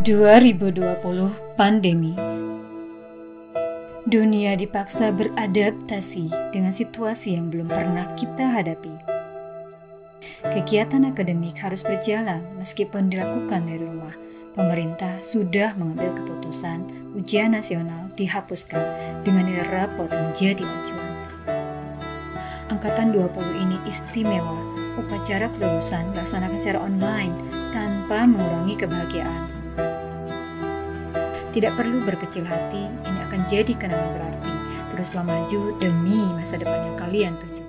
2020 pandemi. Dunia dipaksa beradaptasi dengan situasi yang belum pernah kita hadapi. Kegiatan akademik harus berjalan meskipun dilakukan dari rumah. Pemerintah sudah mengambil keputusan ujian nasional dihapuskan dengan nilai rapot menjadi acuan. Angkatan 20 ini istimewa. Upacara kelulusan dilaksanakan secara online tanpa mengurangi kebahagiaan. Tidak perlu berkecil hati, ini akan jadi kenangan berarti. Teruslah maju demi masa depan yang kalian tuju.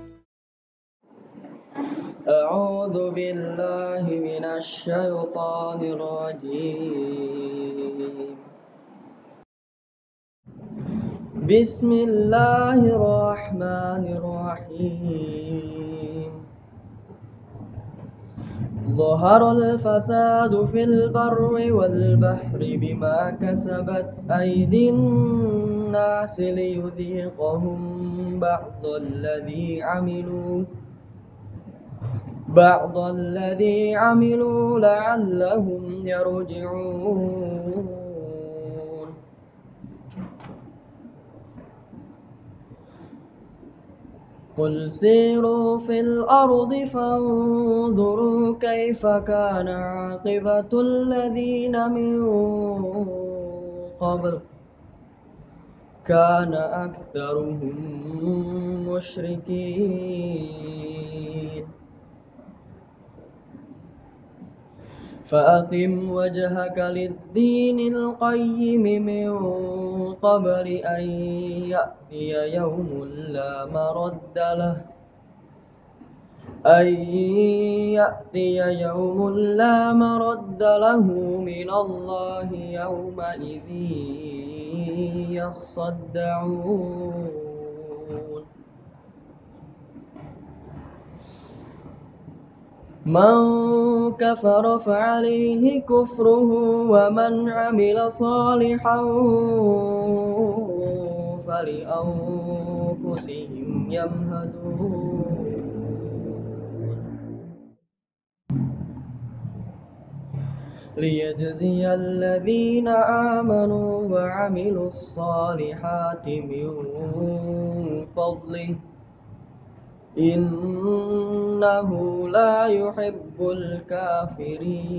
A'udzu billahi minasy syaithanir rajim. Bismillahirrahmanirrahim. ظهر الفساد في البر والبحر بما كسبت أيدي الناس ليذيقهم بعض الذي عملوا لعلهم يرجعون. قل سيروا في الأرض فانظروا كيف كان عاقبة الذين من قبل كان أكثرهم مشركين. فأقم وجهك للدين القيم من قبل أن يأتي يوم لا مرد له من الله يومئذ يصدعون. من كفر فعليه كفره ومن عمل صالحا فلأنفسهم يمهدون. ليجزي الذين آمنوا وعملوا الصالحات من فضله إنه لا يحب الكافرين.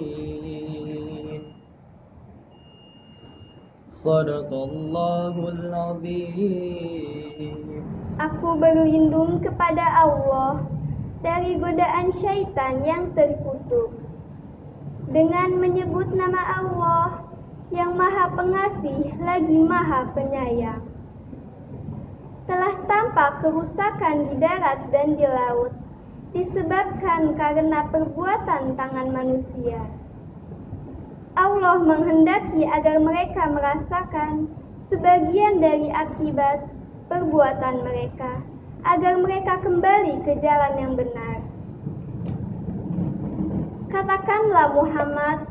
Sadaqallahul azim. Aku berlindung kepada Allah dari godaan syaitan yang terkutuk dengan menyebut nama Allah yang Maha Pengasih lagi Maha Penyayang. Telah tampak kerusakan di darat dan di laut disebabkan karena perbuatan tangan manusia. Allah menghendaki agar mereka merasakan sebagian dari akibat perbuatan mereka, agar mereka kembali ke jalan yang benar. Katakanlah Muhammad,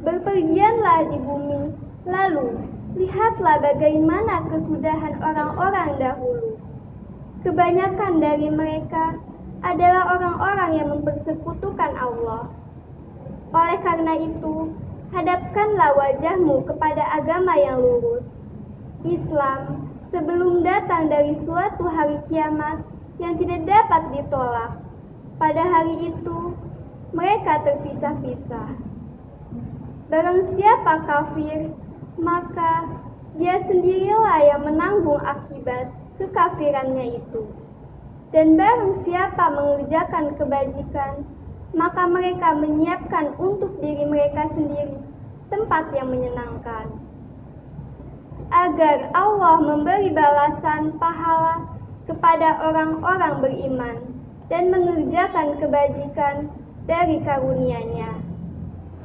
berpergianlah di bumi, lalu lihatlah bagaimana kesudahan orang-orang dahulu. Kebanyakan dari mereka adalah orang-orang yang mempersekutukan Allah. Oleh karena itu, hadapkanlah wajahmu kepada agama yang lurus, Islam, sebelum datang dari suatu hari kiamat yang tidak dapat ditolak. Pada hari itu, mereka terpisah-pisah. Barang siapa kafir, maka dia sendirilah yang menanggung akibat kekafirannya itu. Dan barang siapa mengerjakan kebajikan, maka mereka menyiapkan untuk diri mereka sendiri tempat yang menyenangkan. Agar Allah memberi balasan pahala kepada orang-orang beriman dan mengerjakan kebajikan dari karunia-Nya.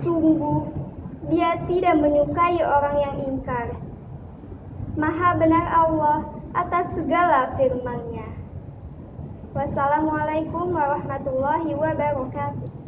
Sungguh, Dia tidak menyukai orang yang ingkar. Maha benar Allah atas segala firman-Nya. Wassalamualaikum warahmatullahi wabarakatuh.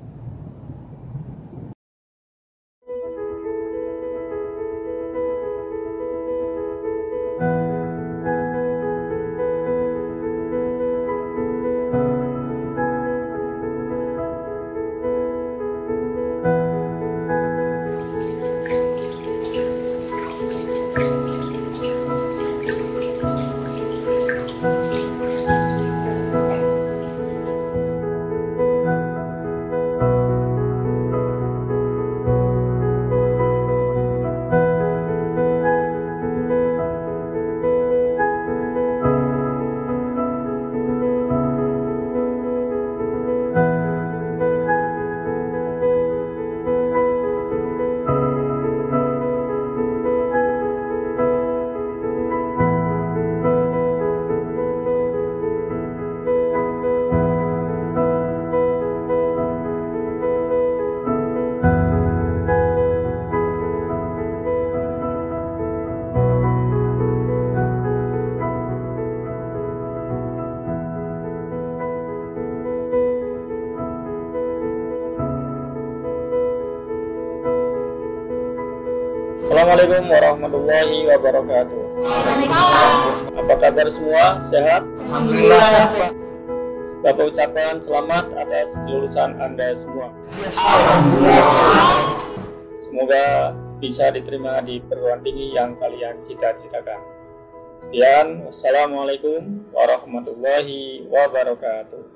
Assalamualaikum warahmatullahi wabarakatuh. Apa kabar semua? Sehat? Alhamdulillah sehat, Pak. Bapak ucapkan selamat atas kelulusan Anda semua. Semoga bisa diterima di perguruan tinggi yang kalian cita-citakan. Sekian, wassalamualaikum warahmatullahi wabarakatuh.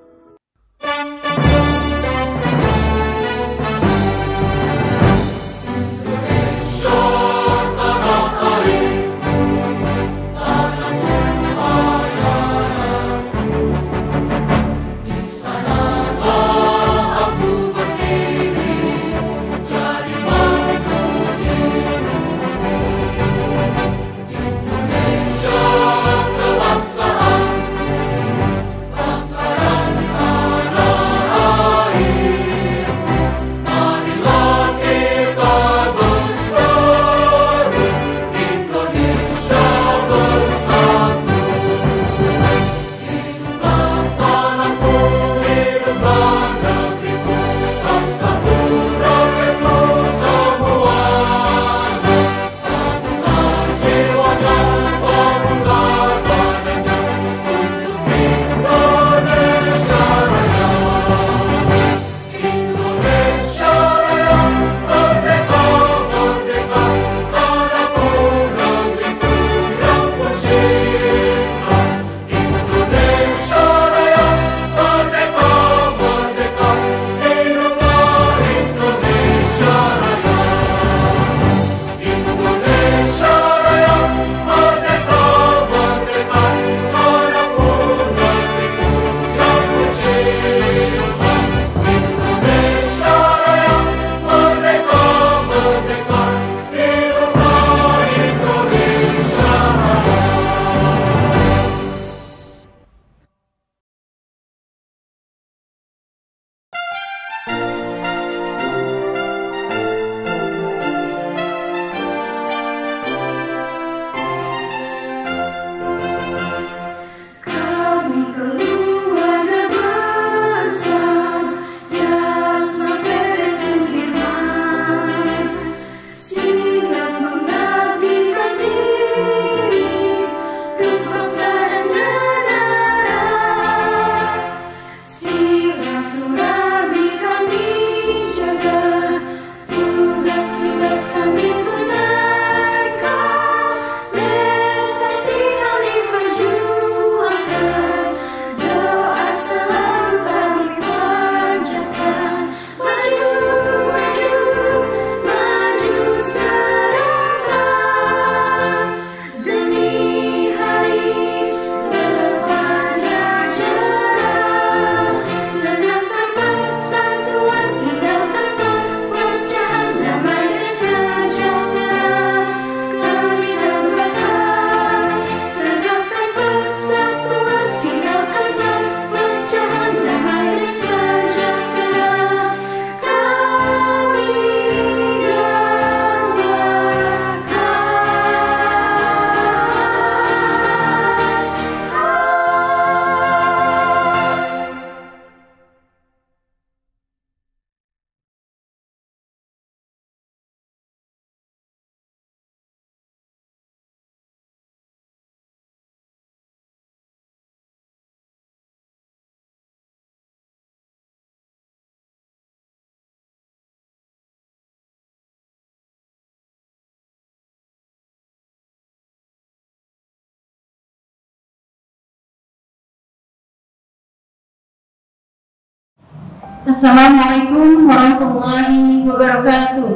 Assalamualaikum warahmatullahi wabarakatuh.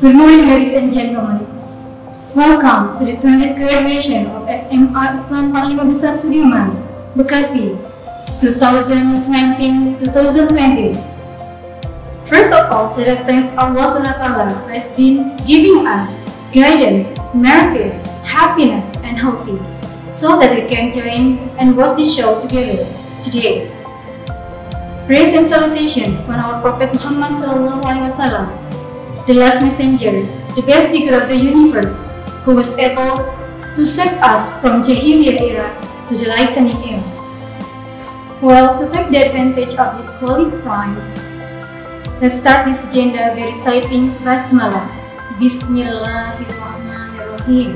Good morning, ladies and gentlemen. Welcome to the 20th graduation of SMA Islam Panglima Besar Sudirman, Bekasi, 2019-2020. First of all, let us thank Allah SWT who has been giving us guidance, mercies, happiness, and healthy, so that we can join and watch this show together today. Praise and salutation on our Prophet Muhammad SAW, the last messenger, the best figure of the universe, who was able to save us from Jahiliyah era to the lightning era. Well, to take the advantage of this quality time, let's start this agenda by reciting Basmalah. Bismillahirrahmanirrahim.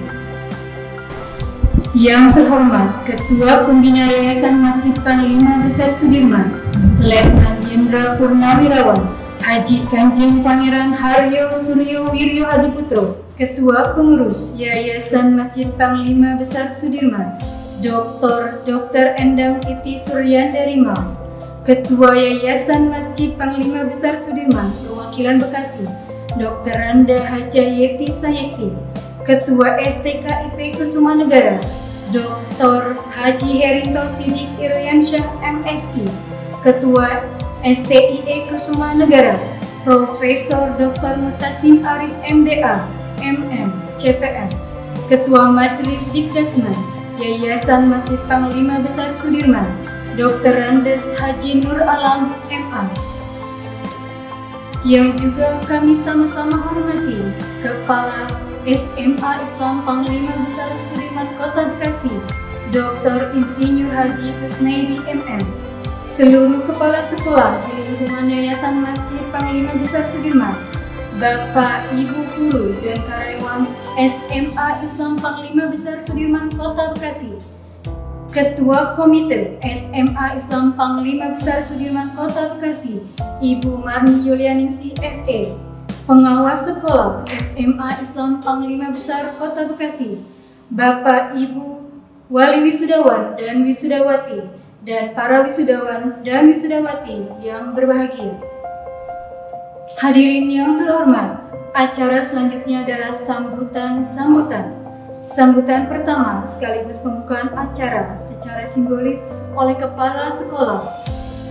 Yang terhormat Ketua Pembina Yayasan Masjid Panglima Besar Sudirman, Letnan Jenderal Purnawirawan Haji Kanjeng Pangeran Haryo Suryo Wiryo Hadiputro, Ketua Pengurus Yayasan Masjid Panglima Besar Sudirman, Dr. Endang Titi Suryandari Maus, Ketua Yayasan Masjid Panglima Besar Sudirman, Perwakilan Bekasi, Dr. Randa Haja Yeti Sayekti, Ketua STKIP Kusuma Negara, Dr. Haji Herinto Sidik Iriansyah MSI, Ketua STIE Kusuma Negara, Profesor Dr. Mutasim Arif MBA, MM, CPM, Ketua Majelis Dikdasman, Yayasan Masjid Panglima Besar Sudirman, Dr. Randes Haji Nur Alam, MA. Yang juga kami sama-sama hormati Kepala SMA Islam Panglima Besar Sudirman Kota Bekasi, Dr. Insinyur Haji Kusnaidi MM, seluruh kepala sekolah di lingkungan Yayasan Masjid Panglima Besar Sudirman, Bapak, Ibu guru dan karyawan SMA Islam Panglima Besar Sudirman Kota Bekasi, Ketua Komite SMA Islam Panglima Besar Sudirman Kota Bekasi, Ibu Marni Yulianingsi SE, Pengawas Sekolah SMA Islam Panglima Besar Kota Bekasi, Bapak, Ibu Wali Wisudawan dan Wisudawati, dan para wisudawan dan wisudawati yang berbahagia. Hadirin yang terhormat, acara selanjutnya adalah sambutan. Sambutan pertama sekaligus pembukaan acara secara simbolis oleh Kepala Sekolah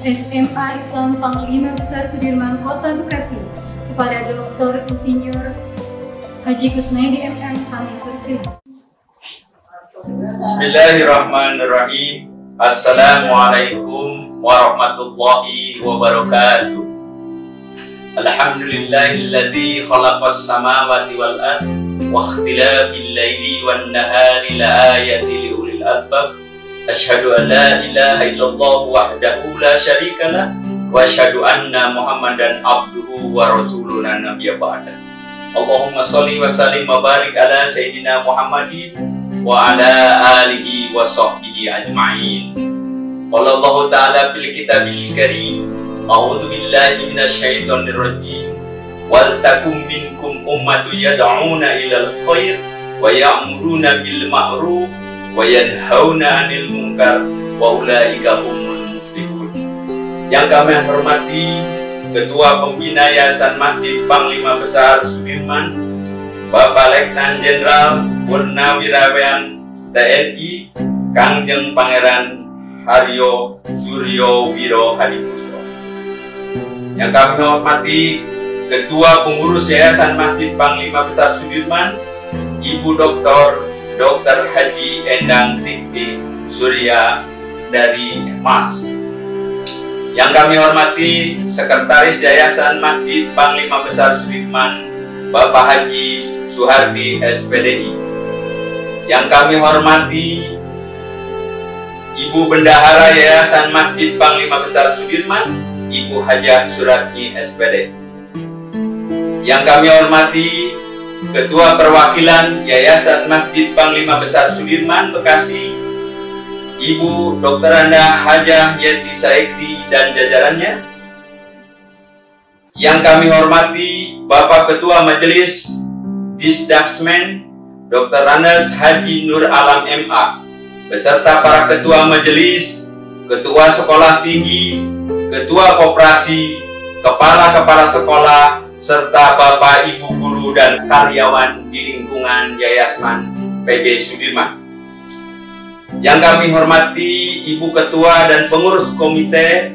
SMA Islam Panglima Besar Sudirman Kota Bekasi kepada Dr. Insinyur Haji Kusnaidi MM. Kami persilakan. Bismillahirrahmanirrahim. Assalamualaikum warahmatullahi wabarakatuh. Alhamdulillahilladzi khalaqas samawati wal ardh wa ikhtilafil laili wan nahari laayatin liulil albab. Asyhadu an la ilaha illallah wahdahu la syarikalah wa asyhadu anna Muhammadan abduhu wa rasuluna nabiyya ba'da. Allahumma shalli wa sallim wa barik ala sayyidina Muhammadin wa ala alihi wa sahbihi ajma'in. Qala Allah ta'ala fil kitabil karim, a'udzu billahi minasyaitonir rajim, wal takum minkum ummatun yad'una ilal khair wa ya'muruna bil ma'ruf wa yanhauna 'anil munkar wa ulaika humul muflihun. Yang kami hormati Ketua Pembina Yayasan Masjid Panglima Besar Sudirman, Bapak Letnan Jenderal Purnawirawan TNI Kanjeng Pangeran Haryo Suryo Wiryo Hadiputro. Yang kami hormati Ketua Pengurus Yayasan Masjid Panglima Besar Sudirman, Ibu Dr. Haji Endang Titi Surya dari Mas. Yang kami hormati Sekretaris Yayasan Masjid Panglima Besar Sudirman, Bapak Haji Suhardi SPDI. Yang kami hormati Ibu Bendahara Yayasan Masjid Panglima Besar Sudirman, Ibu Hajah Suratni SPD. Yang kami hormati Ketua Perwakilan Yayasan Masjid Panglima Besar Sudirman Bekasi, Ibu Dr. Randa Haja Yeti Sayekti dan jajarannya. Yang kami hormati Bapak Ketua Majelis Disdasmen Dr. Randes Haji Nur Alam MA, beserta para ketua majelis, ketua sekolah tinggi, ketua koperasi, kepala-kepala sekolah, serta Bapak Ibu guru dan karyawan di lingkungan Yayasan PB Sudirman. Yang kami hormati Ibu Ketua dan Pengurus Komite,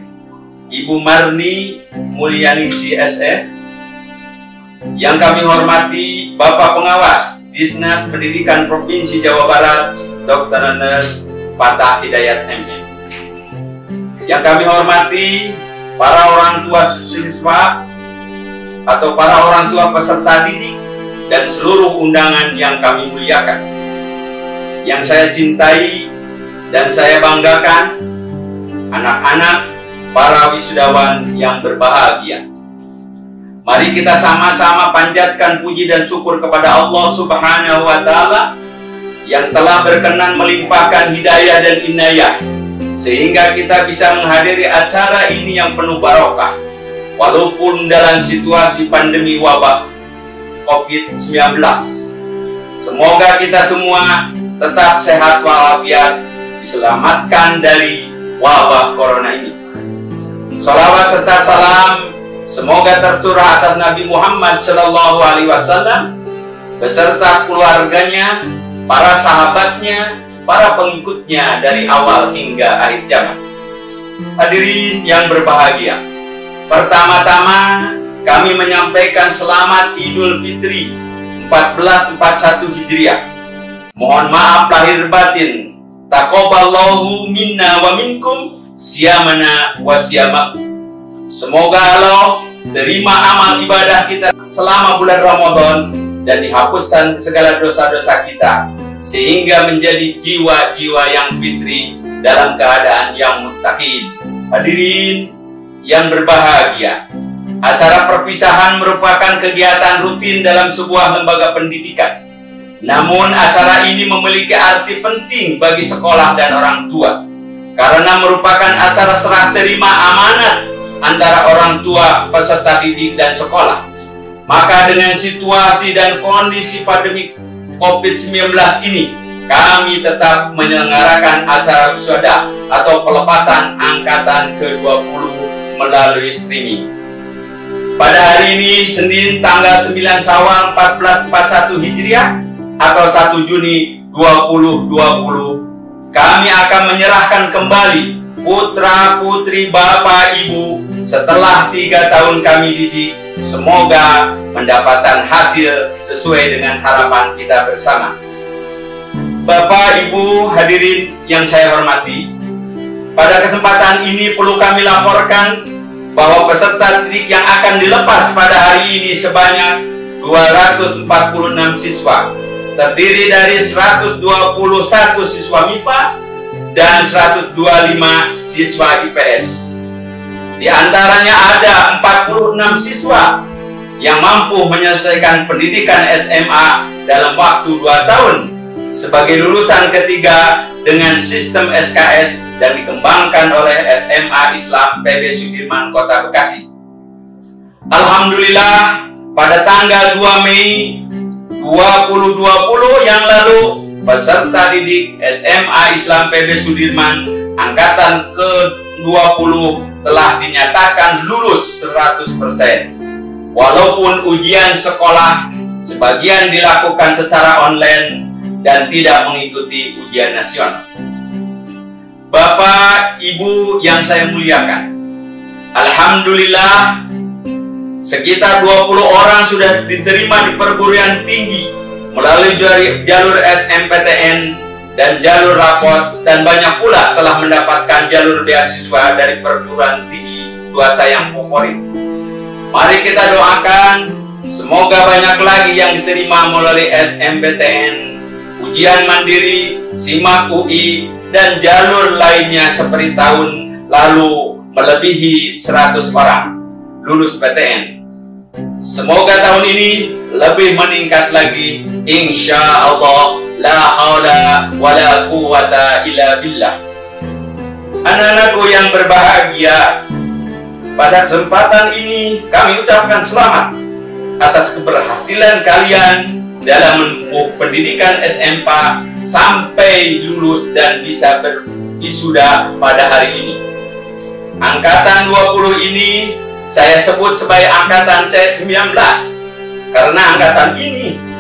Ibu Marni Mulyaningsi SE. Yang kami hormati Bapak Pengawas Disnas Pendidikan Provinsi Jawa Barat, Dr. Randes Fatah Hidayat MM. Yang kami hormati para orang tua siswa atau para orang tua peserta didik dan seluruh undangan yang kami muliakan. Yang saya cintai dan saya banggakan, anak-anak para wisudawan yang berbahagia. Mari kita sama-sama panjatkan puji dan syukur kepada Allah Subhanahu wa Ta'ala yang telah berkenan melimpahkan hidayah dan inayah sehingga kita bisa menghadiri acara ini yang penuh barokah walaupun dalam situasi pandemi wabah COVID-19. Semoga kita semua tetap sehat walafiat, diselamatkan dari wabah corona ini. Salawat serta salam semoga tercurah atas Nabi Muhammad SAW beserta keluarganya, para sahabatnya, para pengikutnya dari awal hingga akhir zaman. Hadirin yang berbahagia, pertama-tama kami menyampaikan selamat Idul Fitri 1441 Hijriah. Mohon maaf lahir batin. Taqabbalallahu minna wa minkum siyamana wa siyamakum. Semoga Allah terima amal ibadah kita selama bulan Ramadan dan dihapuskan segala dosa-dosa kita sehingga menjadi jiwa-jiwa yang fitri dalam keadaan yang muttaqin. Hadirin yang berbahagia, acara perpisahan merupakan kegiatan rutin dalam sebuah lembaga pendidikan. Namun acara ini memiliki arti penting bagi sekolah dan orang tua karena merupakan acara serah terima amanat antara orang tua, peserta didik, dan sekolah. Maka dengan situasi dan kondisi pandemi COVID-19 ini, kami tetap menyelenggarakan acara wisuda atau pelepasan angkatan ke-20 melalui streaming. Pada hari ini, Senin tanggal 9 Syawal 1441 Hijriah atau 1 Juni 2020, kami akan menyerahkan kembali putra putri bapak ibu setelah 3 tahun kami didik. Semoga mendapatkan hasil sesuai dengan harapan kita bersama. Bapak ibu hadirin yang saya hormati, pada kesempatan ini perlu kami laporkan bahwa peserta didik yang akan dilepas pada hari ini sebanyak 246 siswa, terdiri dari 121 siswa MIPA dan 125 siswa IPS. Di antaranya ada 46 siswa yang mampu menyelesaikan pendidikan SMA dalam waktu 2 tahun sebagai lulusan ketiga dengan sistem SKS dan dikembangkan oleh SMA Islam PB Sudirman Kota Bekasi. Alhamdulillah, pada tanggal 2 Mei 2020 yang lalu, peserta didik SMA Islam PB Sudirman angkatan ke-20 telah dinyatakan lulus 100%. Walaupun ujian sekolah sebagian dilakukan secara online dan tidak mengikuti ujian nasional. Bapak, Ibu yang saya muliakan, alhamdulillah sekitar 20 orang sudah diterima di perguruan tinggi melalui jalur SNMPTN dan jalur rapot, dan banyak pula telah mendapatkan jalur beasiswa dari perguruan tinggi swasta yang favorit. Mari kita doakan semoga banyak lagi yang diterima melalui SNMPTN, ujian mandiri, SIMAK UI, dan jalur lainnya seperti tahun lalu melebihi 100 orang lulus PTN. Semoga tahun ini lebih meningkat lagi, insya Allah. La haula wa la quwwata illa billah. Anak-anakku yang berbahagia, pada kesempatan ini kami ucapkan selamat atas keberhasilan kalian dalam menempuh pendidikan SMP sampai lulus dan bisa berwisuda pada hari ini. Angkatan 20 ini saya sebut sebagai angkatan C19 karena angkatan ini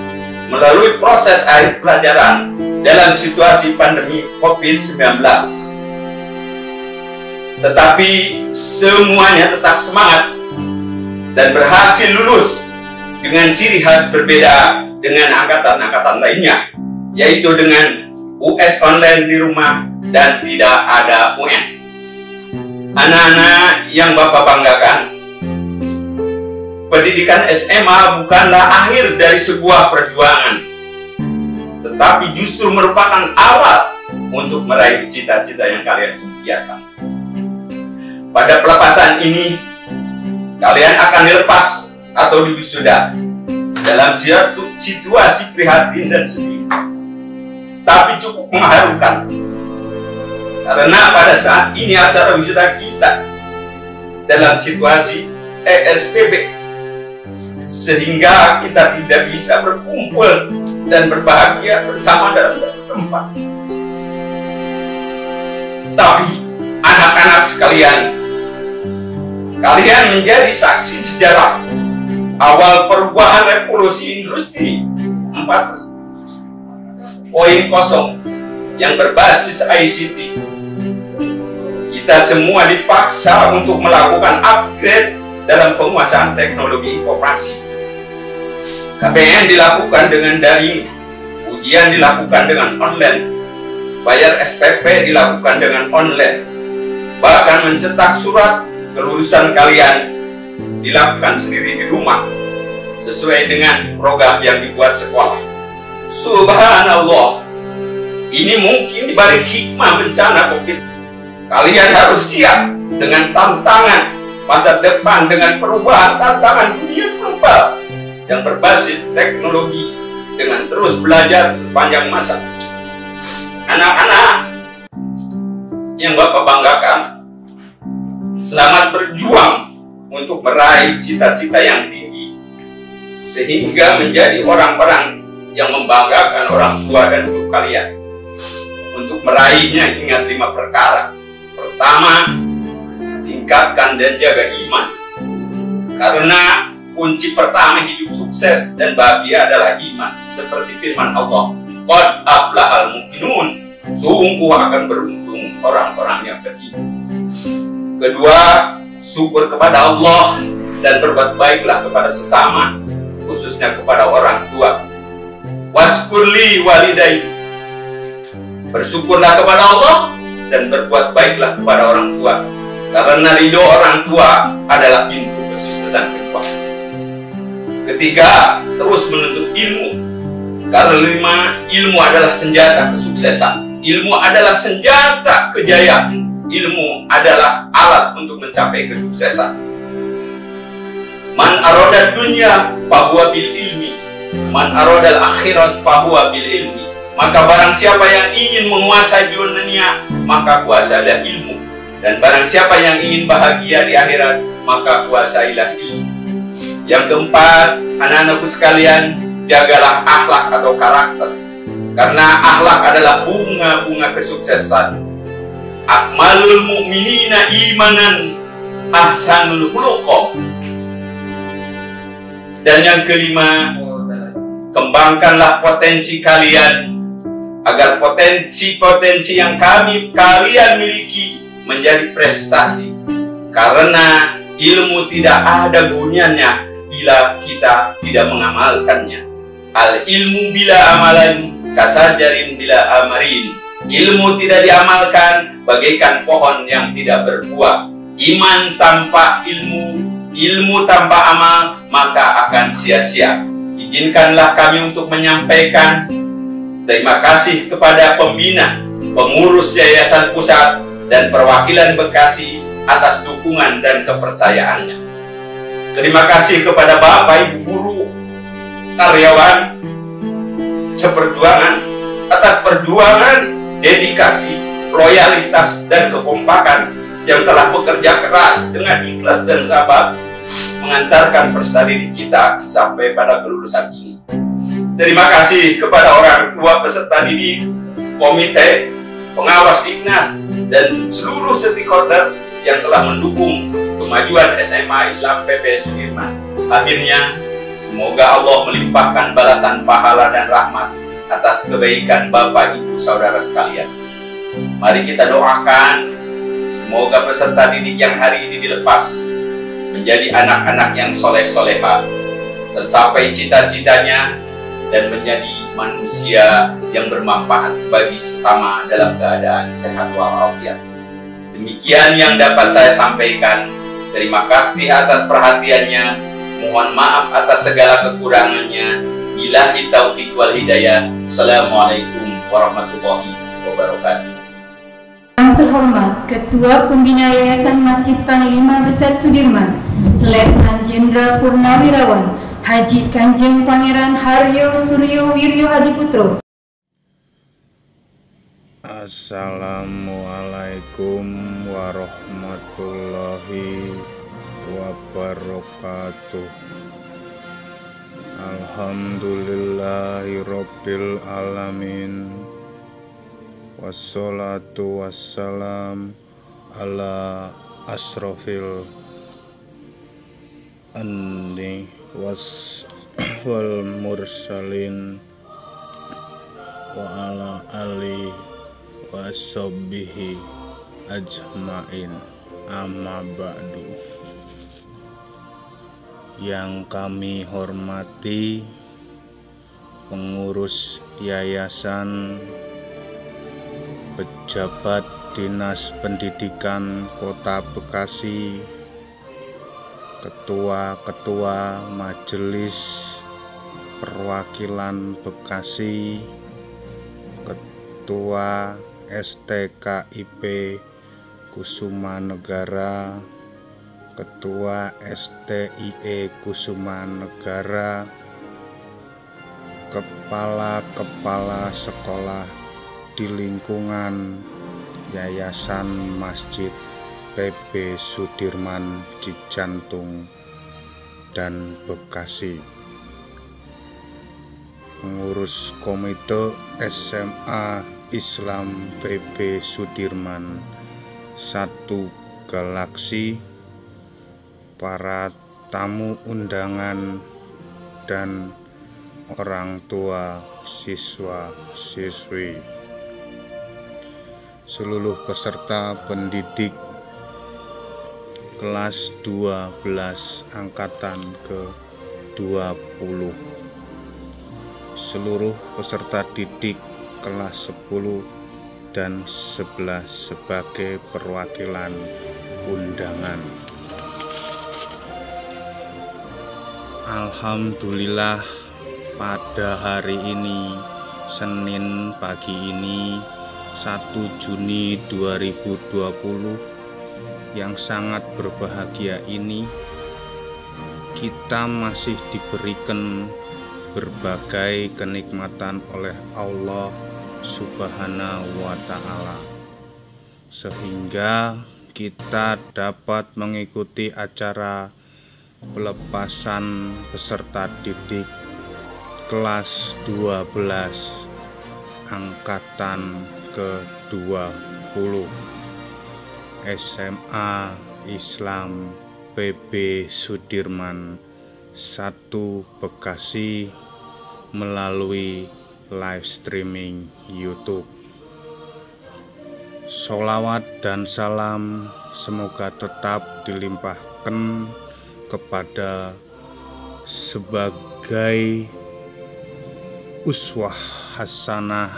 melalui proses akhir pelajaran dalam situasi pandemi COVID-19. Tetapi semuanya tetap semangat dan berhasil lulus dengan ciri khas berbeda dengan angkatan-angkatan lainnya, yaitu dengan US online di rumah dan tidak ada UN. Anak-anak yang Bapak banggakan, pendidikan SMA bukanlah akhir dari sebuah perjuangan, tetapi justru merupakan awal untuk meraih cita-cita yang kalian impikan. Pada pelepasan ini, kalian akan dilepas atau diwisuda dalam situasi prihatin dan sedih, tapi cukup mengharukan. Karena pada saat ini acara wisuda kita dalam situasi PSBB, sehingga kita tidak bisa berkumpul dan berbahagia bersama dalam satu tempat. Tapi anak-anak sekalian, kalian menjadi saksi sejarah awal perubahan revolusi industri 4.0 yang berbasis ICT. Kita semua dipaksa untuk melakukan upgrade dalam penguasaan teknologi informasi. KPN dilakukan dengan daring, ujian dilakukan dengan online, bayar SPP dilakukan dengan online, bahkan mencetak surat kelulusan kalian dilakukan sendiri di rumah sesuai dengan program yang dibuat sekolah. Subhanallah, ini mungkin dibalik hikmah bencana COVID. Kalian harus siap dengan tantangan masa depan, dengan perubahan tantangan dunia global yang berbasis teknologi, dengan terus belajar sepanjang masa. Anak-anak yang Bapak banggakan, selamat berjuang untuk meraih cita-cita yang tinggi, sehingga menjadi orang-orang yang membanggakan orang tua dan guru kalian. Untuk meraihnya, ingat 5 perkara. Pertama, tingkatkan dan jaga iman. Karena kunci pertama hidup sukses dan bahagia adalah iman. Seperti firman Allah, qad aflahal mu'minun, sungguh akan beruntung orang-orang yang beriman. Kedua, syukur kepada Allah dan berbuat baiklah kepada sesama, khususnya kepada orang tua. Waskurli walidayni, bersyukurlah kepada Allah dan berbuat baiklah kepada orang tua, karena ridho orang tua adalah pintu kesuksesan kedua. Ketiga, terus menuntut ilmu, karena ilmu adalah senjata kesuksesan, ilmu adalah senjata kejayaan, ilmu adalah alat untuk mencapai kesuksesan. Man arodat dunya fahuwa bil ilmi, man arodal akhirat fahuwa bil ilmi. Maka barang siapa yang ingin menguasai dunia, maka kuasailah ilmu. Dan barang siapa yang ingin bahagia di akhirat, maka kuasailah ilmu. Yang keempat, anak-anakku sekalian, jagalah akhlak atau karakter. Karena akhlak adalah bunga-bunga kesuksesan. Akmalul mu'minina imanan ahsanul khuluq. Dan yang kelima, kembangkanlah potensi kalian, agar potensi-potensi yang kalian miliki menjadi prestasi. Karena ilmu tidak ada gunanya bila kita tidak mengamalkannya. Al ilmu bila amalan kasajarin bila amarin. Ilmu tidak diamalkan bagaikan pohon yang tidak berbuah. Iman tanpa ilmu, ilmu tanpa amal, maka akan sia-sia. Izinkanlah kami untuk menyampaikan terima kasih kepada pembina, pengurus Yayasan Pusat, dan perwakilan Bekasi atas dukungan dan kepercayaannya. Terima kasih kepada Bapak, Ibu guru, karyawan seperjuangan atas perjuangan, dedikasi, loyalitas, dan kekompakan yang telah bekerja keras dengan ikhlas dan sabar mengantarkan peserta didik kita sampai pada kelulusan ini. Terima kasih kepada orang tua peserta didik, komite, pengawas Dignas, dan seluruh stakeholder yang telah mendukung kemajuan SMA Islam PP Sudirman. Akhirnya, semoga Allah melimpahkan balasan pahala dan rahmat atas kebaikan Bapak, Ibu, Saudara sekalian. Mari kita doakan, semoga peserta didik yang hari ini dilepas menjadi anak-anak yang soleh-soleha, tercapai cita-citanya, dan menjadi manusia yang bermanfaat bagi sesama dalam keadaan sehat walafiat. Demikian yang dapat saya sampaikan. Terima kasih atas perhatiannya. Mohon maaf atas segala kekurangannya. Billahi taufiq wal hidayah. Assalamualaikum warahmatullahi wabarakatuh. Yang terhormat Ketua Pembina Yayasan Masjid Panglima Besar Sudirman, Letnan Jenderal Purnawirawan Haji Kanjeng Pangeran Haryo Suryo Wiryo Hadiputro. Assalamualaikum warahmatullahi wabarakatuh. Alhamdulillahirabbil alamin. Wassalatu wassalam ala asrofil anni wal mursalin wa ala ali wa sahbihi ajmain, amma ba'du. Yang kami hormati pengurus yayasan, pejabat Dinas Pendidikan Kota Bekasi, ketua-ketua Majelis Perwakilan Bekasi, ketua STKIP Kusuma Negara, ketua STIE Kusuma Negara, kepala-kepala sekolah di lingkungan Yayasan Masjid PB Sudirman Cijantung dan Bekasi, pengurus komite SMA Islam PB Sudirman 1 Galaksi, para tamu undangan dan orang tua siswa-siswi, seluruh peserta pendidik kelas 12 angkatan ke-20, seluruh peserta didik kelas 10 dan 11 sebagai perwakilan undangan. Alhamdulillah, pada hari ini, Senin pagi ini 1 Juni 2020, yang sangat berbahagia ini, kita masih diberikan berbagai kenikmatan oleh Allah Subhanahu wa Ta'ala, sehingga kita dapat mengikuti acara pelepasan peserta didik kelas 12 angkatan ke-20 SMA Islam PB Sudirman 1 Bekasi melalui live streaming YouTube. Sholawat dan salam semoga tetap dilimpahkan kepada sebagai uswah hasanah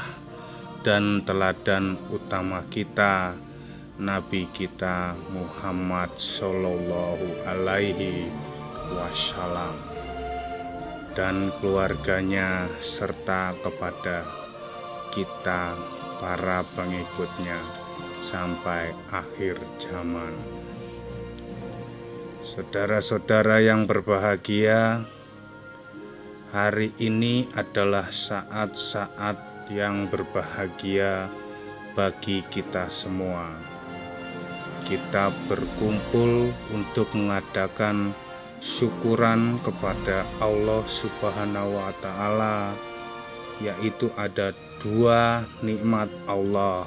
dan teladan utama kita, Nabi kita Muhammad Sallallahu Alaihi Wasallam dan keluarganya, serta kepada kita para pengikutnya sampai akhir zaman. Saudara-saudara yang berbahagia, hari ini adalah saat-saat yang berbahagia bagi kita semua. Kita berkumpul untuk mengadakan syukuran kepada Allah Subhanahu wa Ta'ala, yaitu ada 2 nikmat Allah.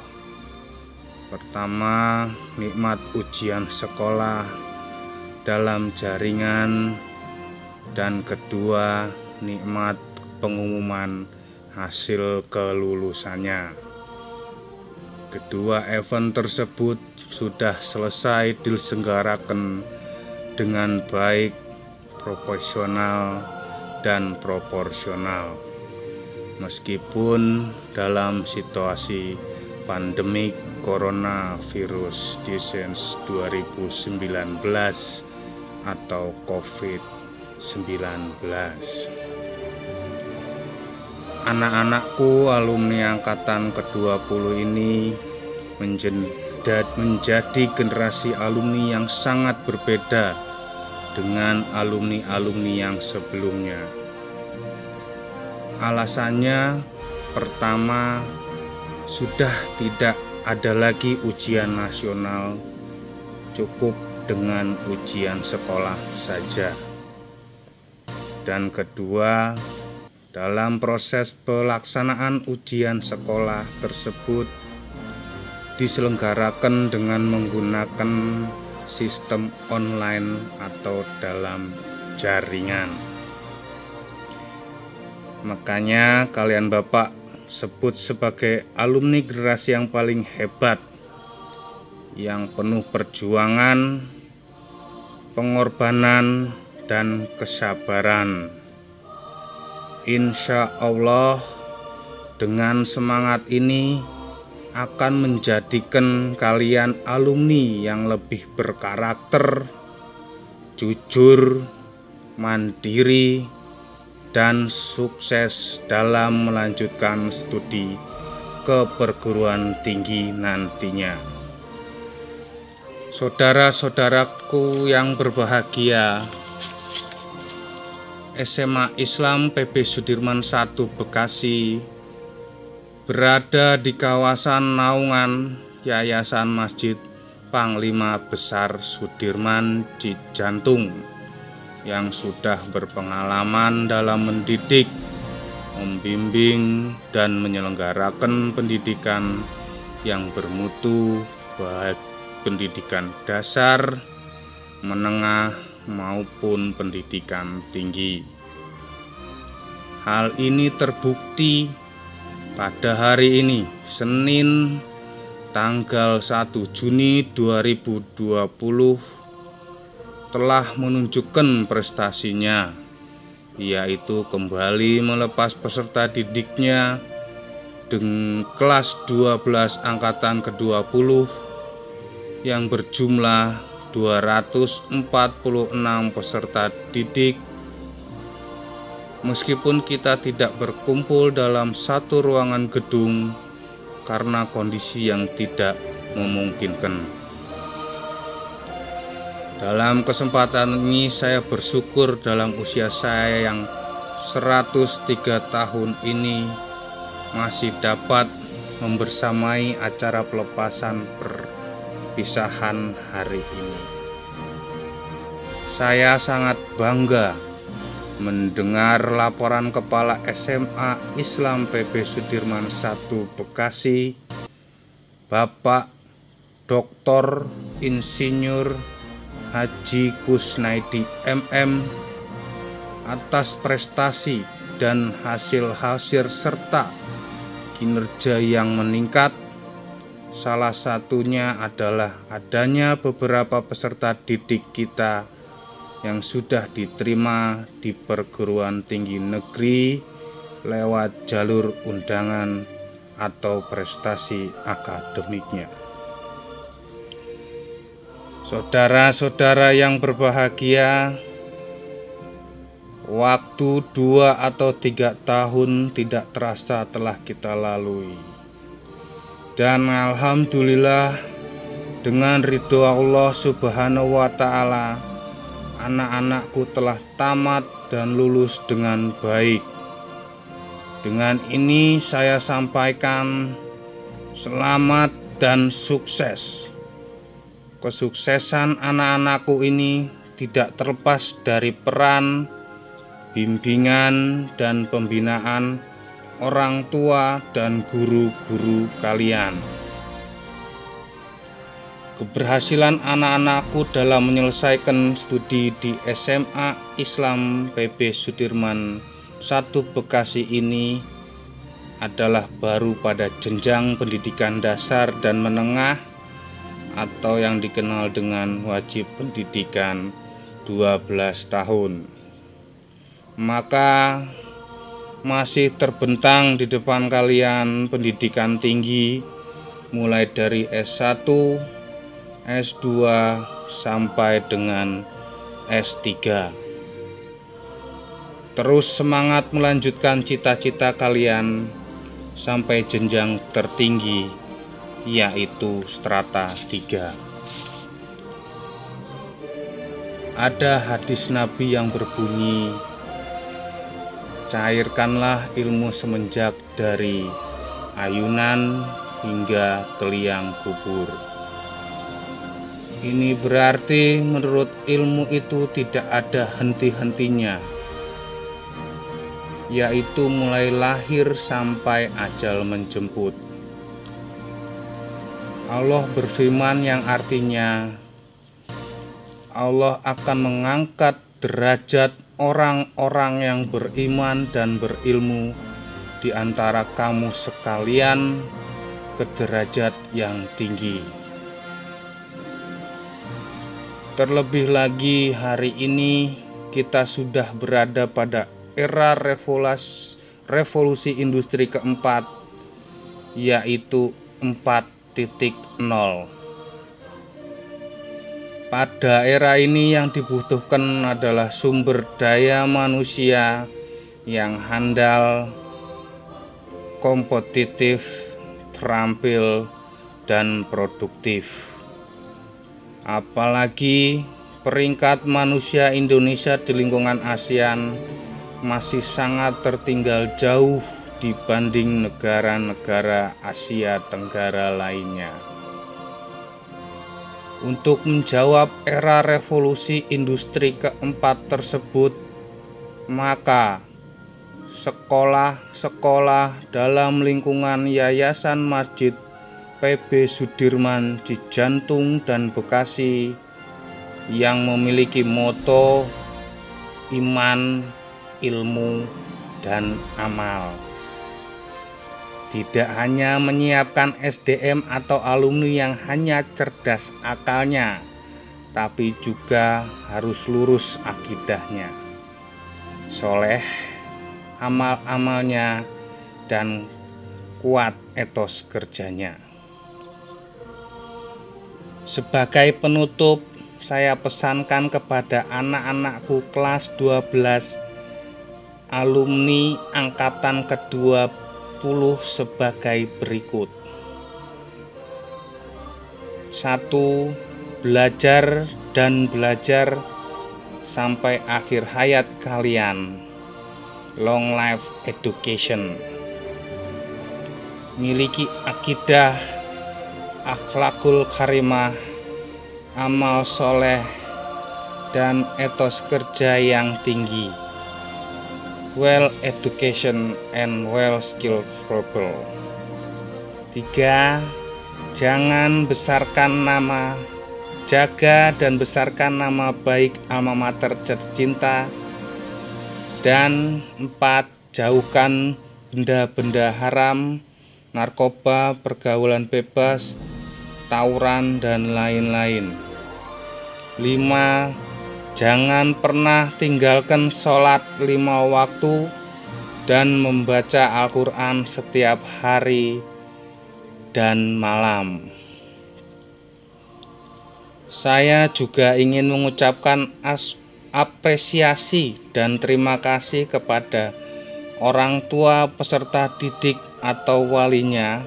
Pertama, nikmat ujian sekolah dalam jaringan, dan kedua, nikmat pengumuman hasil kelulusannya. Kedua event tersebut sudah selesai diselenggarakan dengan baik, profesional, dan proporsional. Meskipun dalam situasi pandemik coronavirus disease 2019 atau COVID-19. Anak-anakku alumni angkatan ke-20 ini menjadi generasi alumni yang sangat berbeda dengan alumni-alumni yang sebelumnya. Alasannya, pertama, sudah tidak ada lagi ujian nasional, cukup dengan ujian sekolah saja. Dan kedua, dalam proses pelaksanaan ujian sekolah tersebut diselenggarakan dengan menggunakan sistem online atau dalam jaringan. Makanya kalian Bapak sebut sebagai alumni generasi yang paling hebat, yang penuh perjuangan, pengorbanan, dan kesabaran. Insya Allah dengan semangat ini akan menjadikan kalian alumni yang lebih berkarakter, jujur, mandiri, dan sukses dalam melanjutkan studi ke perguruan tinggi nantinya. Saudara-saudaraku yang berbahagia, SMA Islam PB Sudirman 1 Bekasi berada di kawasan naungan Yayasan Masjid Panglima Besar Sudirman Cijantung yang sudah berpengalaman dalam mendidik, membimbing, dan menyelenggarakan pendidikan yang bermutu, baik pendidikan dasar, menengah, maupun pendidikan tinggi. Hal ini terbukti pada hari ini, Senin tanggal 1 Juni 2020, telah menunjukkan prestasinya, yaitu kembali melepas peserta didiknya dengan kelas 12 angkatan ke-20 yang berjumlah 246 peserta didik. Meskipun kita tidak berkumpul dalam satu ruangan gedung karena kondisi yang tidak memungkinkan. Dalam kesempatan ini saya bersyukur dalam usia saya yang 103 tahun ini masih dapat membersamai acara pelepasan perpisahan hari ini. Saya sangat bangga mendengar laporan Kepala SMA Islam PB Sudirman 1 Bekasi, Bapak Dr. Insinyur Haji Kusnaidi MM, atas prestasi dan hasil-hasil serta kinerja yang meningkat. Salah satunya adalah adanya beberapa peserta didik kita yang sudah diterima di perguruan tinggi negeri lewat jalur undangan atau prestasi akademiknya. Saudara-saudara yang berbahagia, waktu 2 atau 3 tahun tidak terasa telah kita lalui. Dan alhamdulillah dengan ridho Allah Subhanahu wa Ta'ala, anak-anakku telah tamat dan lulus dengan baik. Dengan ini saya sampaikan selamat dan sukses. Kesuksesan anak-anakku ini tidak terlepas dari peran, bimbingan, dan pembinaan orang tua dan guru-guru kalian. Keberhasilan anak-anakku dalam menyelesaikan studi di SMA Islam PB Sudirman 1 Bekasi ini adalah baru pada jenjang pendidikan dasar dan menengah, atau yang dikenal dengan wajib pendidikan 12 tahun. Maka masih terbentang di depan kalian pendidikan tinggi mulai dari S1, S2 sampai dengan S3. Terus semangat melanjutkan cita-cita kalian sampai jenjang tertinggi, yaitu strata 3. Ada hadis Nabi yang berbunyi, cairkanlah ilmu semenjak dari ayunan hingga ke liang kubur. Ini berarti menurut ilmu itu tidak ada henti-hentinya, yaitu mulai lahir sampai ajal menjemput. Allah berfirman yang artinya, Allah akan mengangkat derajat orang-orang yang beriman dan berilmu di antara kamu sekalian ke derajat yang tinggi. Terlebih lagi hari ini kita sudah berada pada era revolusi industri keempat, yaitu 4.0. Pada era ini yang dibutuhkan adalah sumber daya manusia yang handal, kompetitif, terampil, dan produktif. Apalagi peringkat manusia Indonesia di lingkungan ASEAN masih sangat tertinggal jauh dibanding negara-negara Asia Tenggara lainnya. Untuk menjawab era revolusi industri keempat tersebut, maka sekolah-sekolah dalam lingkungan Yayasan Masjid PB Sudirman di Jantung dan Bekasi yang memiliki moto iman, ilmu, dan amal tidak hanya menyiapkan SDM atau alumni yang hanya cerdas akalnya, tapi juga harus lurus akidahnya, soleh amal-amalnya, dan kuat etos kerjanya. Sebagai penutup, saya pesankan kepada anak-anakku kelas 12 alumni angkatan ke-20 sebagai berikut. 1. Belajar dan belajar sampai akhir hayat kalian. Long life education. Miliki akidah, akhlakul karimah, amal soleh, dan etos kerja yang tinggi. Well education and well skilled people. 3. Jangan besarkan nama, jaga dan besarkan nama baik alma mater tercinta. Dan 4. Jauhkan benda-benda haram, narkoba, pergaulan bebas, tawuran, dan lain-lain. 5. Jangan pernah tinggalkan sholat 5 waktu dan membaca Al-Quran setiap hari dan malam. Saya juga ingin mengucapkan apresiasi dan terima kasih kepada orang tua peserta didik atau walinya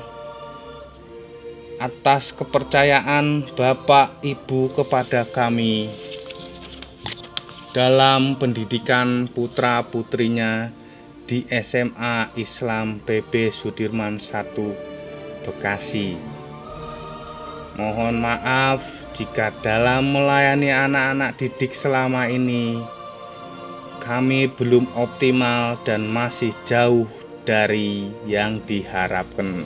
atas kepercayaan Bapak Ibu kepada kami dalam pendidikan putra-putrinya di SMA Islam PB Sudirman 1 Bekasi. Mohon maaf jika dalam melayani anak-anak didik selama ini kami belum optimal dan masih jauh dari yang diharapkan.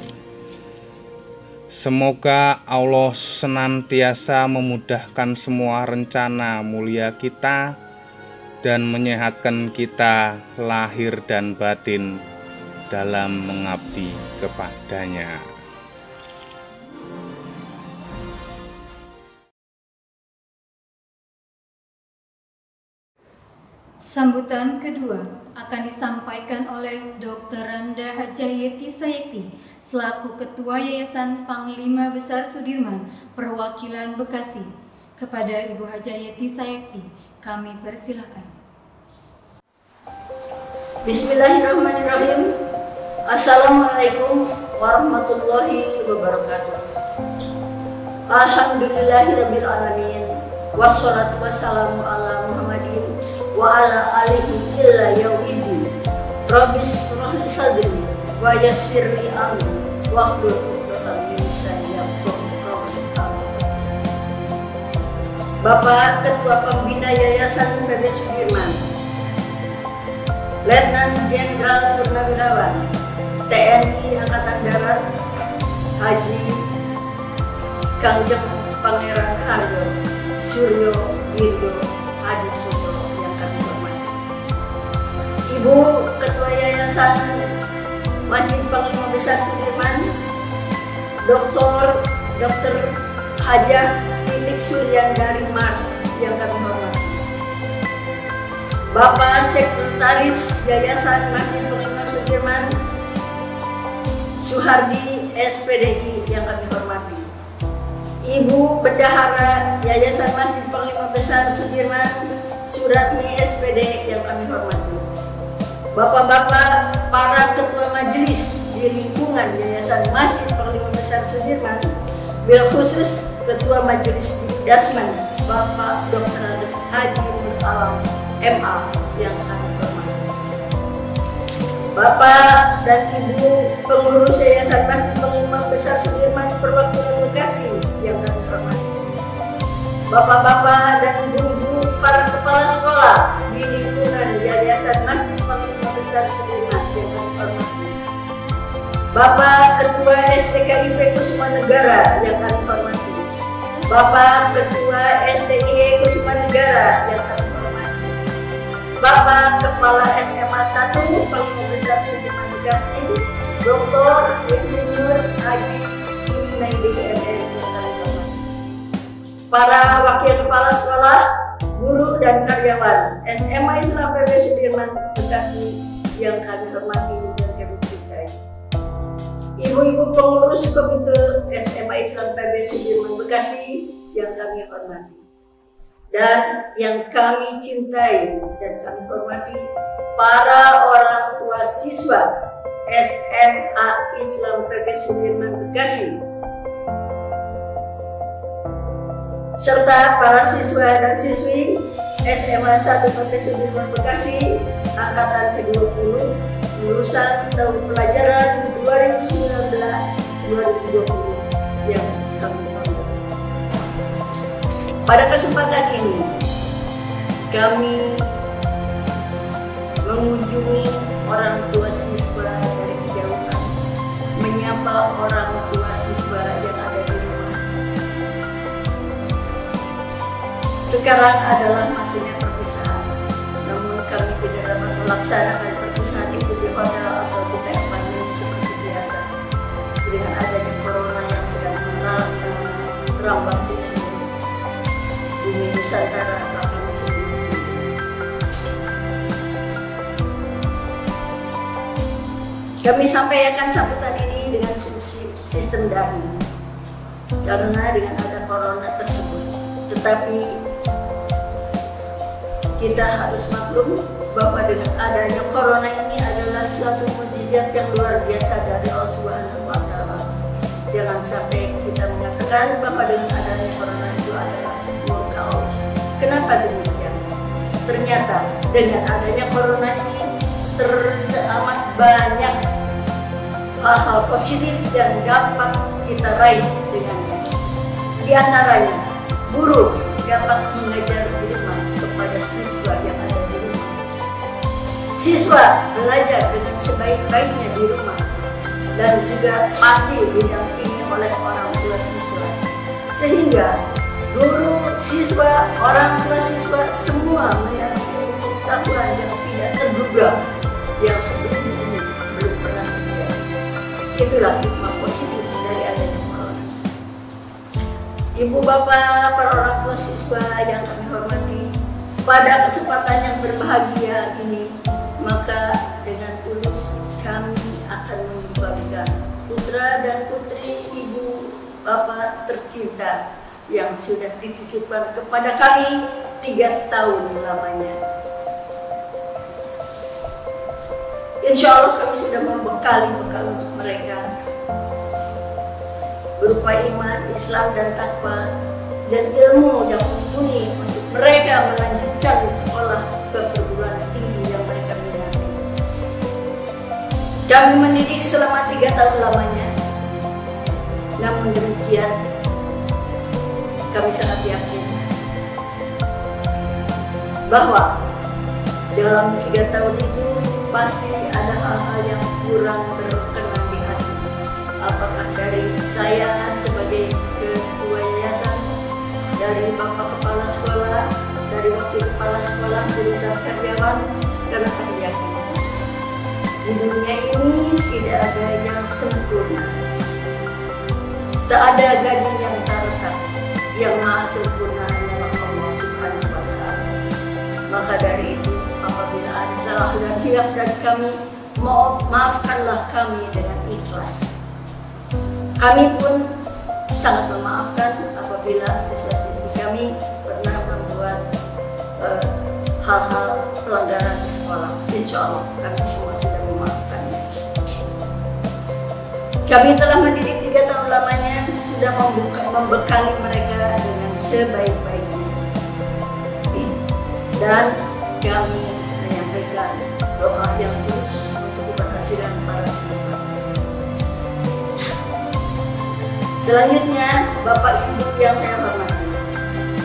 Semoga Allah senantiasa memudahkan semua rencana mulia kita dan menyehatkan kita lahir dan batin dalam mengabdi kepadanya. Sambutan kedua akan disampaikan oleh Dr. Randa Hajayati Sayekti selaku Ketua Yayasan Panglima Besar Sudirman Perwakilan Bekasi. Kepada Ibu Hajayati Sayekti, kami persilakan. Bismillahirrahmanirrahim. Assalamualaikum warahmatullahi wabarakatuh. Alhamdulillahirabbil alamin. Wassalatu wassalamu ala Muhammadin wa ala alihi illa yaumiddin. Rabbis shrah li sadri wa yassir li amri wahlul 'uqdatam min lisani yafqahu qawli. Bapak Ketua Pembina Yayasan PB Sudirman, Letnan Jenderal Purnawirawan TNI Angkatan Darat Haji Kangjeng Pangeran Haryo Suryo Windo Adi Suto yang kami hormati, Ibu Ketua Yayasan Masjid Panglima Besar Sudirman, Dr. Hajah Titik Suryandari Mars yang kami hormati, Bapak Sekretaris Yayasan Masjid Panglima Sudirman Suhardi SPDI yang kami hormati, Ibu Bendahara Yayasan Masjid Panglima Besar Sudirman Suratmi SPD yang kami hormati, Bapak-bapak para ketua majelis di lingkungan Yayasan Masjid Panglima Besar Sudirman, bil khusus Ketua Majelis Dasman Bapak Dr. Haji Nur Alam MA yang kami hormati, Bapak dan Ibu pengurus Yayasan Masjid Panglima Besar Sudirman Perwakilan Bekasi yang kami hormati, Bapak-bapak dan Ibu-ibu para kepala sekolah di lingkungan Yayasan Masjid Panglima Besar Sudirman yang kami hormati, Bapak Ketua STKIP Kusuma Negara yang kami hormati, Bapak Ketua STIE Kusuma Negara yang kami hormati, Bapak Kepala SMA 1 Panglima Besar Sudirman Bekasi, Dr. Insinyur Haji Kusnaidi MM yang kami hormati, para wakil kepala sekolah, guru dan karyawan SMA Islam PB Sudirman Bekasi yang kami hormati dan kami cintai, ibu-ibu pengurus Komite SMA Islam PB Sudirman Bekasi yang kami hormati, dan yang kami cintai dan kami hormati para orang tua siswa SMA Islam PB Sudirman Bekasi, serta para siswa dan siswi SMA 1 PB Sudirman Bekasi angkatan ke-20 lulusan tahun pelajaran 2019-2020 yang kami hormati. Pada kesempatan ini kami mengunjungi orang tua siswa dari kejauhan, menyapa orang tua siswa yang ada di rumah. Sekarang adalah masanya perpisahan, namun kami tidak dapat melaksanakan perpisahan itu di hotel atau di tempat seperti biasa. Dengan adanya corona yang sedang merambah di sini, bumi Nusantara bahkan di sini. Kami sampaikan sambutan ini dengan sistem daring karena dengan ada corona tersebut. Tetapi kita harus maklum bahwa dengan adanya corona ini adalah suatu mukjizat yang luar biasa dari Allah Subhanahu wa Ta'ala. Jangan sampai kita mengatakan bahwa dengan adanya corona itu adalah murka Allah. Kenapa demikian? Ternyata dengan adanya corona ini teramat banyak hal-hal positif yang dapat kita raih dengannya. Di antaranya, guru dapat mengajar di rumah kepada siswa yang ada di rumah. Siswa belajar dengan sebaik-baiknya di rumah dan juga pasti didampingi oleh orang tua siswa. Sehingga guru, siswa, orang tua siswa semua memiliki pengetahuan yang tidak terduga yang sebelumnya ini belum pernah terjadi. Itulah hikmah positif dari adanya corona. Ibu bapak, para orang tua siswa yang kami hormati, pada kesempatan yang berbahagia ini, maka dengan tulus kami akan mengembalikan putra dan putri ibu bapak tercinta yang sudah dititipkan kepada kami 3 tahun lamanya. Insya Allah kami sudah membekali bekal untuk mereka berupa iman, Islam, dan takwa, dan ilmu yang mumpuni untuk mereka melanjutkan sekolah ke perguruan tinggi yang mereka minati. Kami mendidik selama 3 tahun lamanya. Namun demikian, kami sangat yakin bahwa dalam 3 tahun itu pasti ada hal-hal yang kurang berkenan di hati. Apakah dari saya sebagai ketua yayasan, dari Bapak Kepala Sekolah, dari Wakil Kepala Sekolah, guru dan karyawan, karena kami yakin di dunia ini tidak ada yang sempurna. Tak ada gading yang terletak, yang maha sempurna hanyalah Allah Subhanahu wa Ta'ala. Maka dari itu, apabila ada salah dan khilaf dari kami, maafkanlah kami dengan ikhlas. Kami pun sangat memaafkan apabila siswa-siswi kami pernah membuat hal-hal pelanggaran di sekolah. Insya Allah kami semua sudah memaafkannya. Kami telah mendidik 3 tahun lamanya, sudah membekali mereka dengan sebaik-baiknya. Dan kami menyampaikan doa yang tulus untuk keberhasilan para siswa. Selanjutnya, Bapak Ibu yang saya hormati,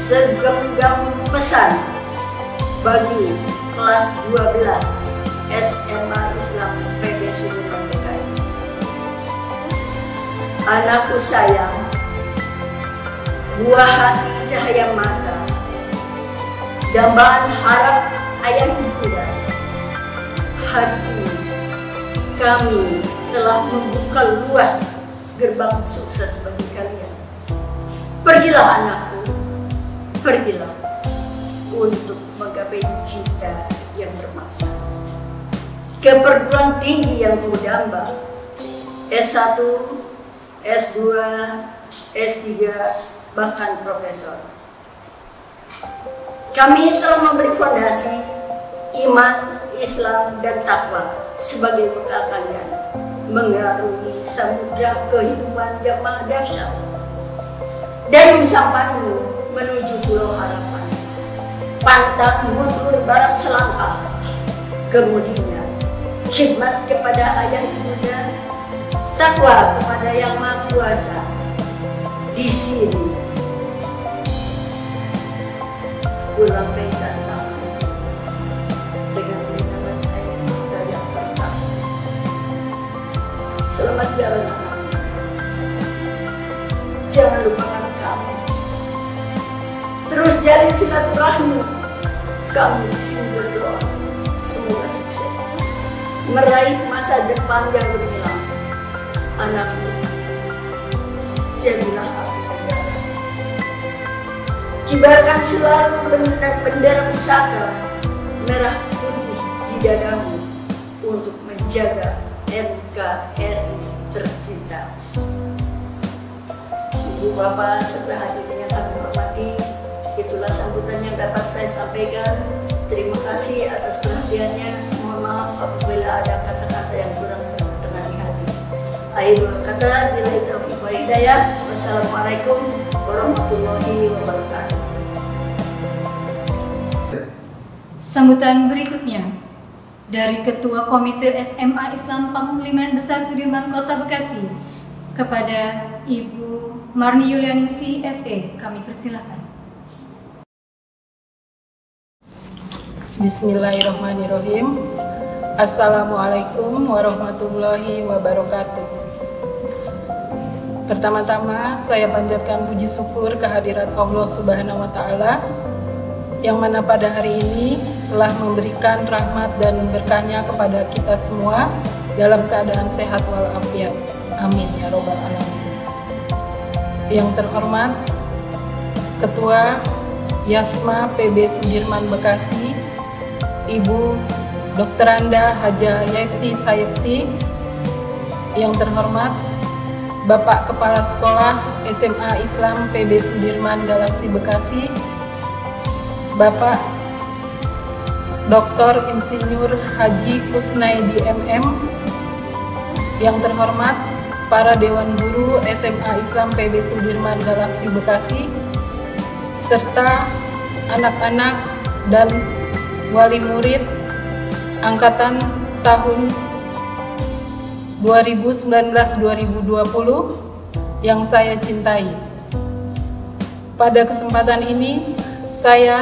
segenggam pesan bagi kelas 12 SMA Islam PB Sudirman Bekasi. Anakku sayang, buah hati cahaya mata, dambaan harap ayah bunda. Hari ini kami telah membuka luas gerbang sukses bagi kalian. Pergilah anakku, pergilah untuk menggapai cita yang bermakna, ke perguruan tinggi yang berdamba, S1, S2, S3, bahkan profesor. Kami telah memberi fondasi iman, Islam, dan takwa sebagai bekal kalian mengarungi samudra kehidupan yang maha dahsyat dari sampanmu menuju pulau harapan. Pantang mundur barang selangkah, kemudian khidmat kepada ayah ibunda, takwa kepada yang maha kuasa. Di sini pulang pegang tangan dengan pegangan ayah kita yang pertama. Selamat jalan anak. Jangan lupakan kamu. Terus jalin silaturahmi. Kami di sini berdoa semoga sukses meraih masa depan yang gemilang. Anakku, jadilah api negara. Kibarkan selalu bendera pusaka merah putih di dadamu untuk menjaga NKRI tercinta. Ibu Bapak serta hadirin yang kami hormati, itulah sambutan yang dapat saya sampaikan. Terima kasih atas perhatiannya. Mohon maaf apabila ada kata-kata yang kurang berkenan di hati. Akhirul kata, billahi taufiq wal hidayah. Wassalamualaikum warahmatullahi wabarakatuh. Sambutan berikutnya dari Ketua Komite SMA Islam Pamungli Besar Sudirman Kota Bekasi kepada Ibu Marni Yulianingsi SE, kami persilakan. Bismillahirrahmanirrahim. Assalamualaikum warahmatullahi wabarakatuh. Pertama-tama saya panjatkan puji syukur kehadirat Allah Subhanahu wa Ta'ala yang mana pada hari ini telah memberikan rahmat dan berkahnya kepada kita semua dalam keadaan sehat walafiat. Amin ya robbal alamin. Yang terhormat Ketua Yasma PB Sudirman Bekasi, Ibu Dr. Anda Haja Yeti Sayekti. Yang terhormat Bapak Kepala Sekolah SMA Islam PB Sudirman Galaksi Bekasi, Bapak Dr. Insinyur Haji Kusnaidi MM. Yang terhormat para Dewan Guru SMA Islam PB Sudirman Galaksi Bekasi, serta anak-anak dan wali murid angkatan tahun 2019-2020 yang saya cintai. Pada kesempatan ini, saya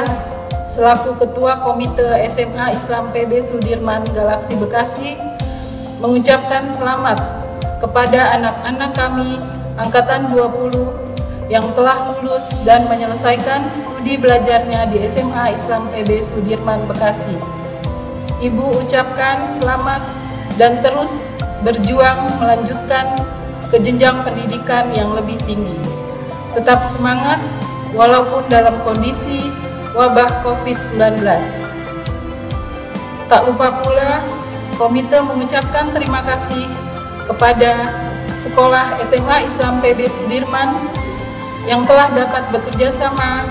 selaku Ketua Komite SMA Islam PB Sudirman Galaksi Bekasi mengucapkan selamat kepada anak-anak kami angkatan 20 yang telah lulus dan menyelesaikan studi belajarnya di SMA Islam PB Sudirman Bekasi. Ibu ucapkan selamat dan terus berjuang melanjutkan ke jenjang pendidikan yang lebih tinggi. Tetap semangat walaupun dalam kondisi wabah COVID-19. Tak lupa pula, komite mengucapkan terima kasih kepada Sekolah SMA Islam PB Sudirman yang telah dapat bekerja sama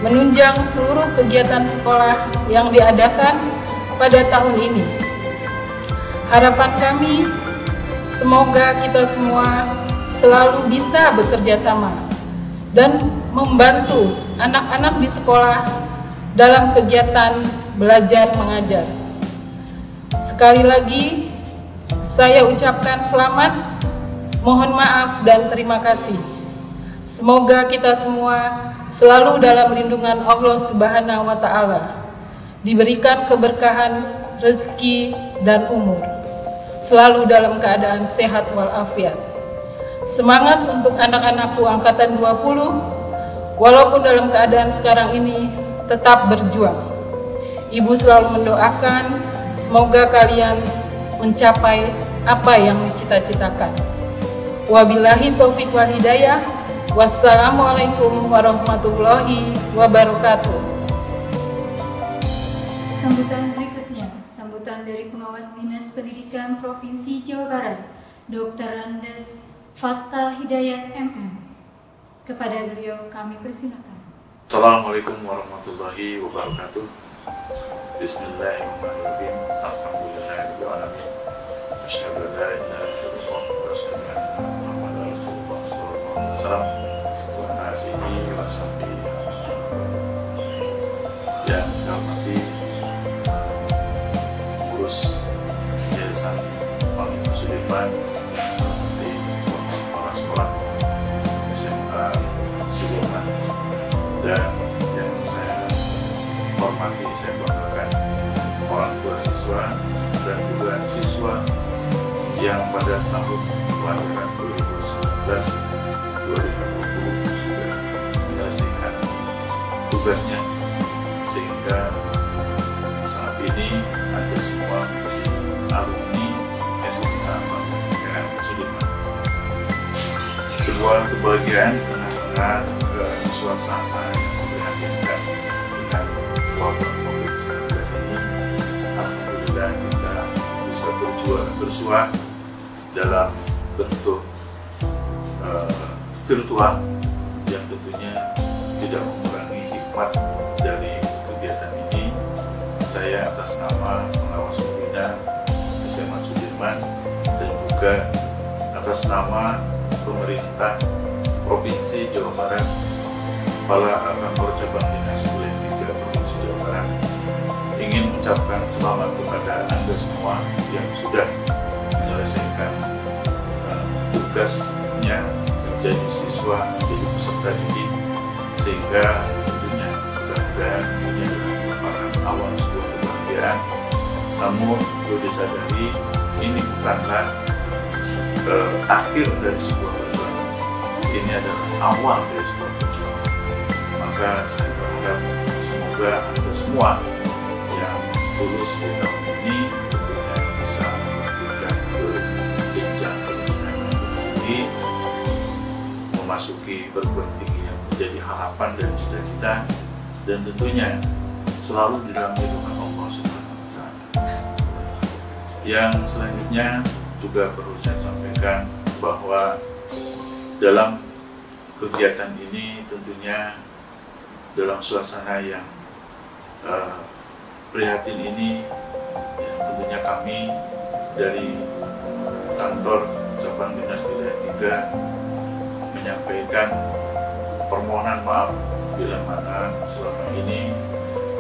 menunjang seluruh kegiatan sekolah yang diadakan pada tahun ini. Harapan kami, semoga kita semua selalu bisa bekerja sama dan membantu anak-anak di sekolah dalam kegiatan belajar mengajar. Sekali lagi, saya ucapkan selamat, mohon maaf dan terima kasih. Semoga kita semua selalu dalam lindungan Allah Subhanahu wa Ta'ala, diberikan keberkahan, rezeki, dan umur, selalu dalam keadaan sehat walafiat. Semangat untuk anak-anakku angkatan 20, walaupun dalam keadaan sekarang ini tetap berjuang. Ibu selalu mendoakan semoga kalian mencapai apa yang dicita-citakan. Wabillahi taufik wal hidayah. Wassalamualaikum warahmatullahi wabarakatuh. Sambutan berikutnya, sambutan dari Pengawas Dinas Pendidikan Provinsi Jawa Barat, Dr. Andes Fathah Hidayat MM. Kepada beliau kami persilakan. Assalamualaikum warahmatullahi wabarakatuh. Bismillahirrahmanirrahim. Alhamdulillahirabbil alamin. Asyhadu an la ilaha illallah wa asyhadu anna Muhammadar Rasulullah sallallahu alaihi wasallam wa alihi washabihi. Yang saya hormati pengurus Yayasan Al Sudirman, dan yang saya hormati, saya banggakan orang tua siswa dan juga siswa yang pada tahun kelahiran 2019-2020 sudah menyelesaikan tugasnya, sehingga saat ini ada semua alumni SMA Al Sudirman. Sebuah kebahagiaan tengah-tengah suasana yang memprihatinkan dengan wabah COVID-19 ini. Alhamdulillah kita bisa bersuah dalam bentuk virtual yang tentunya tidak mengurangi hikmat dari kegiatan ini. Saya atas nama Pengawas Pembina SMA Sudirman dan juga atas nama pemerintah Provinsi Jawa Barat, Kepala Kantor Cabang Dinas Wilayah 3 Provinsi Jawa Barat, ingin mengucapkan selamat kepada Anda semua yang sudah menyelesaikan tugasnya menjadi siswa, menjadi peserta didik, sehingga tentunya mudah-mudahan ini adalah merupakan awal sebuah kebahagiaan. Namun perlu disadari, ini bukanlah akhir dari sebuah perjuangan, ini adalah awal dari sebuah perjuangan. Maka saya berharap semoga Anda semua yang lulus di tahun ini tentunya bisa melanjutkan ke jenjang pendidikan yang tinggi, memasuki perguruan tinggi yang menjadi harapan dan cita-cita, dan tentunya selalu di dalam lindungan Allah Subhanahu wa Ta'ala. Yang selanjutnya juga perlu saya sampaikan bahwa dalam kegiatan ini tentunya dalam suasana yang prihatin ini, ya, tentunya kami dari kantor cabang dinas wilayah 3 menyampaikan permohonan maaf bila mana selama ini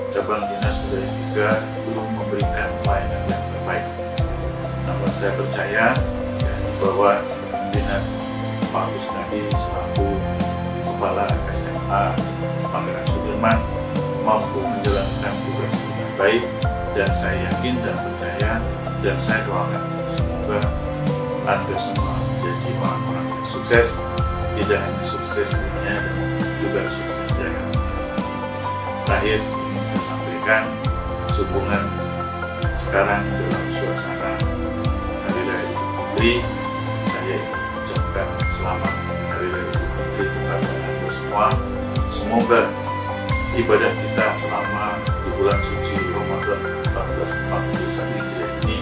cabang dinas budaya 3 belum memberikan pelayanan yang terbaik. Namun saya percaya bahwa pimpinan Pak Kusnadi selaku Kepala SMA Pangeran Sudirman mampu menjalankan tugas dengan baik, dan saya yakin dan percaya dan saya doakan semoga Anda semua menjadi orang-orang yang sukses, tidak hanya sukses dunia dan juga sukses di akhirat. Terakhir ingin saya sampaikan sehubungan sekarang dalam suasana Hari Raya Idul Fitri, saya ucapkan selamat Hari Raya Idul Fitri kepada Anda semua. Semoga ibadah kita selama di bulan suci Ramadan 1441 Hijriah ini,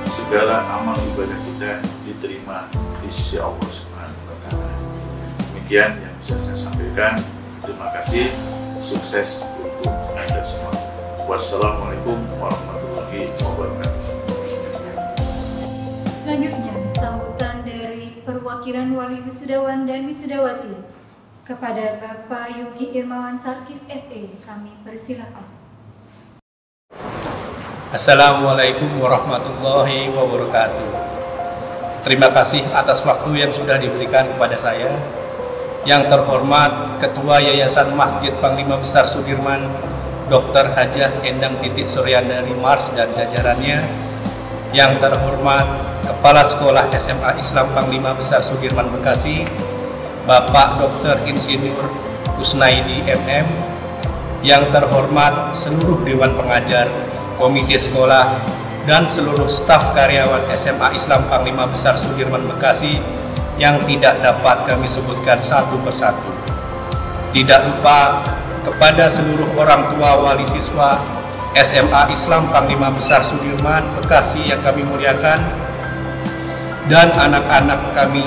segala amal ibadah kita diterima di sisi Allah Subhanahu wa Ta'ala. Demikian yang bisa saya sampaikan. Terima kasih, sukses untuk Anda semua. Wassalamualaikum warahmatullahi wabarakatuh. Selanjutnya, sambutan dari perwakilan wali wisudawan dan wisudawati kepada Bapak Yogi Irmawan Sarkis SE, kami persilakan. Assalamualaikum warahmatullahi wabarakatuh. Terima kasih atas waktu yang sudah diberikan kepada saya. Yang terhormat Ketua Yayasan Masjid Panglima Besar Sudirman, Dr. Hajah Endang Titik Suryandari Mars dan jajarannya. Yang terhormat Kepala Sekolah SMA Islam Panglima Besar Sudirman Bekasi, Bapak Dr. Insinyur Kusnaidi MM. Yang terhormat seluruh Dewan Pengajar, Komite Sekolah, dan seluruh staf karyawan SMA Islam Panglima Besar Sudirman Bekasi yang tidak dapat kami sebutkan satu persatu. Tidak lupa kepada seluruh orang tua wali siswa SMA Islam Panglima Besar Sudirman Bekasi yang kami muliakan, dan anak-anak kami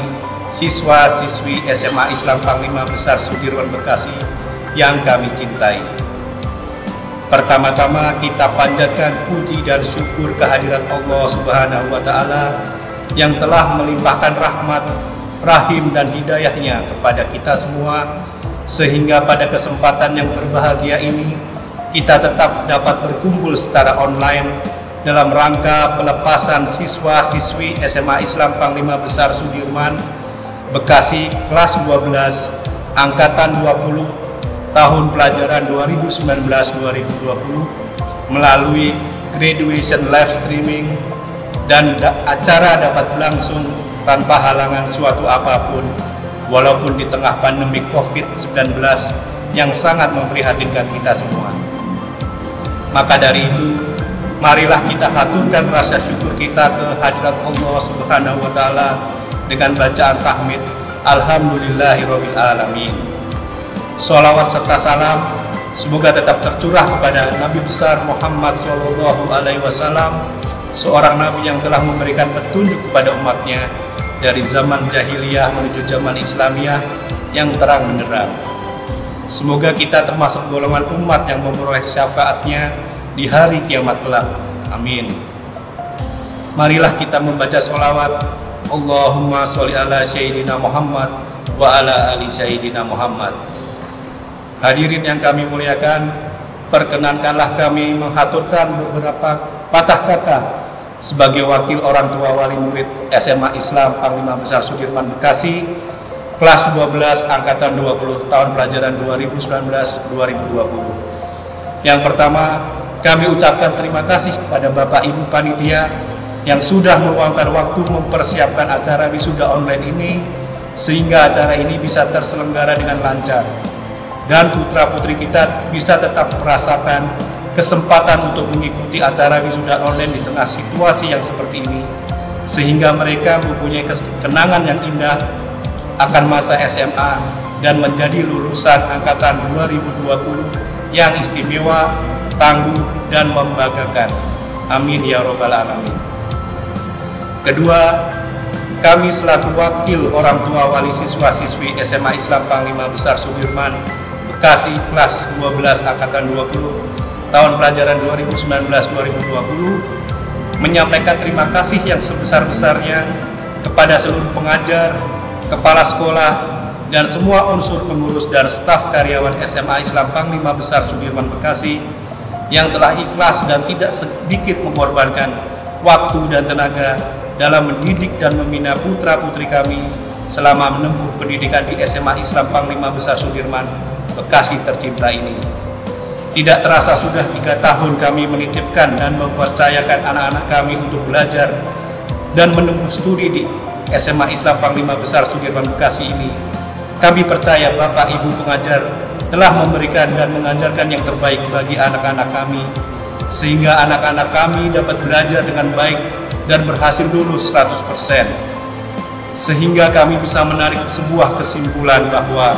siswa-siswi SMA Islam Panglima Besar Sudirman Bekasi yang kami cintai. Pertama-tama kita panjatkan puji dan syukur kehadirat Allah Subhanahu wa Ta'ala yang telah melimpahkan rahmat, rahim dan hidayahnya kepada kita semua, sehingga pada kesempatan yang berbahagia ini kita tetap dapat berkumpul secara online dalam rangka pelepasan siswa-siswi SMA Islam Panglima Besar Sudirman Bekasi kelas 12 angkatan 20 tahun pelajaran 2019-2020 melalui graduation live streaming, dan acara dapat berlangsung tanpa halangan suatu apapun walaupun di tengah pandemi COVID-19 yang sangat memprihatinkan kita semua. Maka dari itu, marilah kita haturkan rasa syukur kita ke hadirat Allah Subhanahu wa Ta'ala dengan bacaan tahmid Alhamdulillahirabbil alamin. Sholawat serta salam semoga tetap tercurah kepada Nabi besar Muhammad SAW, seorang Nabi yang telah memberikan petunjuk kepada umatnya dari zaman jahiliyah menuju zaman Islamiyah yang terang benderang. Semoga kita termasuk golongan umat yang memperoleh syafaatnya di hari kiamat kelak. Amin. Marilah kita membaca sholawat Allahumma sholli ala Sayyidina Muhammad wa ala ali Sayyidina Muhammad. Hadirin yang kami muliakan, perkenankanlah kami menghaturkan beberapa patah kata sebagai wakil orang tua wali murid SMA Islam Panglima Besar Sudirman Bekasi kelas 12 angkatan 20 tahun pelajaran 2019-2020. Yang pertama, kami ucapkan terima kasih kepada Bapak Ibu Panitia yang sudah meluangkan waktu mempersiapkan acara wisuda online ini sehingga acara ini bisa terselenggara dengan lancar, dan putra-putri kita bisa tetap merasakan kesempatan untuk mengikuti acara wisuda online di tengah situasi yang seperti ini, sehingga mereka mempunyai kenangan yang indah akan masa SMA dan menjadi lulusan angkatan 2020 yang istimewa, tangguh, dan membanggakan. Amin ya robbal alamin. Kedua, kami selaku wakil orang tua wali siswa-siswi SMA Islam Panglima Besar Sudirman Bekasi kelas 12 angkatan 20 tahun pelajaran 2019-2020 menyampaikan terima kasih yang sebesar-besarnya kepada seluruh pengajar, kepala sekolah, dan semua unsur pengurus dan staf karyawan SMA Islam Panglima Besar Sudirman Bekasi yang telah ikhlas dan tidak sedikit mengorbankan waktu dan tenaga dalam mendidik dan membina putra-putri kami selama menempuh pendidikan di SMA Islam Panglima Besar Sudirman Bekasi tercinta ini. Tidak terasa sudah 3 tahun kami menitipkan dan mempercayakan anak-anak kami untuk belajar dan menempuh studi di SMA Islam Panglima Besar Sudirman Bekasi ini. Kami percaya Bapak Ibu pengajar telah memberikan dan mengajarkan yang terbaik bagi anak-anak kami, sehingga anak-anak kami dapat belajar dengan baik dan berhasil lulus 100%. Sehingga kami bisa menarik sebuah kesimpulan bahwa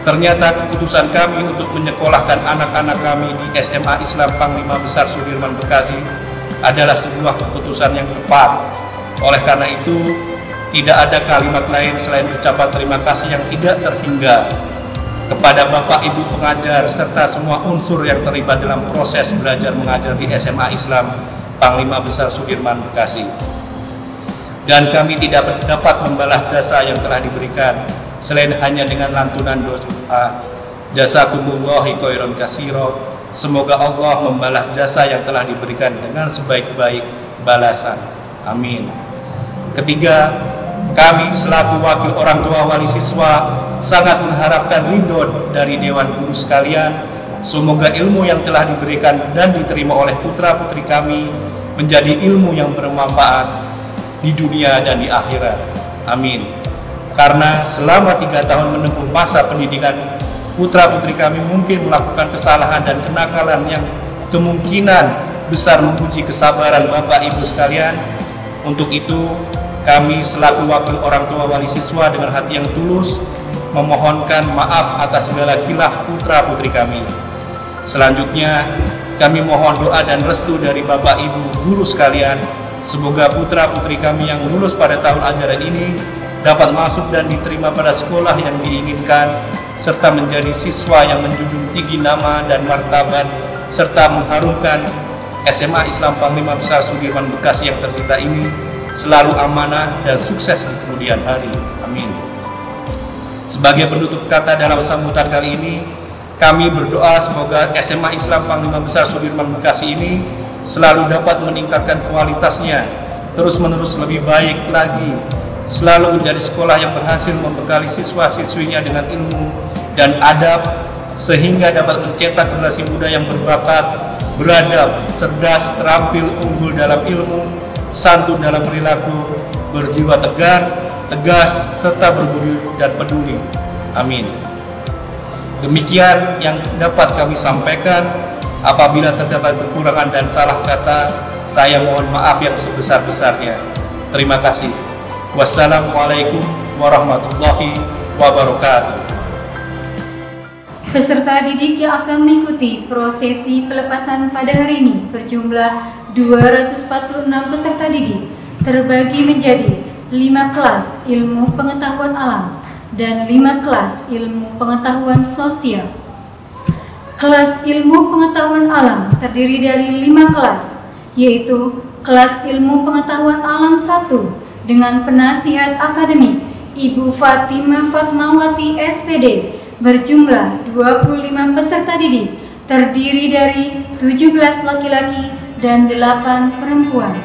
ternyata keputusan kami untuk menyekolahkan anak-anak kami di SMA Islam Panglima Besar Sudirman Bekasi adalah sebuah keputusan yang tepat. Oleh karena itu, tidak ada kalimat lain selain ucapan terima kasih yang tidak terhingga kepada Bapak Ibu pengajar serta semua unsur yang terlibat dalam proses belajar mengajar di SMA Islam Panglima Besar Sudirman Bekasi. Dan kami tidak dapat membalas jasa yang telah diberikan selain hanya dengan lantunan doa jazakumullahu khairan katsira. Semoga Allah membalas jasa yang telah diberikan dengan sebaik-baik balasan. Amin. Ketiga, kami selaku wakil orang tua wali siswa sangat mengharapkan ridho dari Dewan Guru sekalian. Semoga ilmu yang telah diberikan dan diterima oleh putra-putri kami menjadi ilmu yang bermanfaat di dunia dan di akhirat. Amin. Karena selama 3 tahun menempuh masa pendidikan, putra-putri kami mungkin melakukan kesalahan dan kenakalan yang kemungkinan besar menguji kesabaran Bapak Ibu sekalian. Untuk itu, kami selaku wakil orang tua wali siswa dengan hati yang tulus memohonkan maaf atas segala khilaf putra-putri kami. Selanjutnya, kami mohon doa dan restu dari Bapak Ibu guru sekalian. Semoga putra-putri kami yang lulus pada tahun ajaran ini dapat masuk dan diterima pada sekolah yang diinginkan, serta menjadi siswa yang menjunjung tinggi nama dan martabat, serta mengharumkan SMA Islam Panglima Besar Sudirman Bekasi yang tercinta ini selalu amanah dan sukses di kemudian hari. Amin. Sebagai penutup kata dalam sambutan kali ini, kami berdoa semoga SMA Islam Panglima Besar Sudirman Bekasi ini selalu dapat meningkatkan kualitasnya, terus-menerus lebih baik lagi, selalu menjadi sekolah yang berhasil membekali siswa-siswinya dengan ilmu dan adab, sehingga dapat mencetak generasi muda yang berbakat, beradab, cerdas, terampil, unggul dalam ilmu, santun dalam perilaku, berjiwa tegar, tegas, serta berbudi dan peduli. Amin. Demikian yang dapat kami sampaikan. Apabila terdapat kekurangan dan salah kata, saya mohon maaf yang sebesar-besarnya. Terima kasih. Wassalamualaikum warahmatullahi wabarakatuh. Peserta didik yang akan mengikuti prosesi pelepasan pada hari ini berjumlah 246 peserta didik, terbagi menjadi 5 kelas ilmu pengetahuan alam dan 5 kelas ilmu pengetahuan sosial. Kelas ilmu pengetahuan alam terdiri dari 5 kelas, yaitu kelas ilmu pengetahuan alam 1 dengan penasihat akademik Ibu Fatimah Fatmawati SPD berjumlah 25 peserta didik, terdiri dari 17 laki-laki dan 8 perempuan.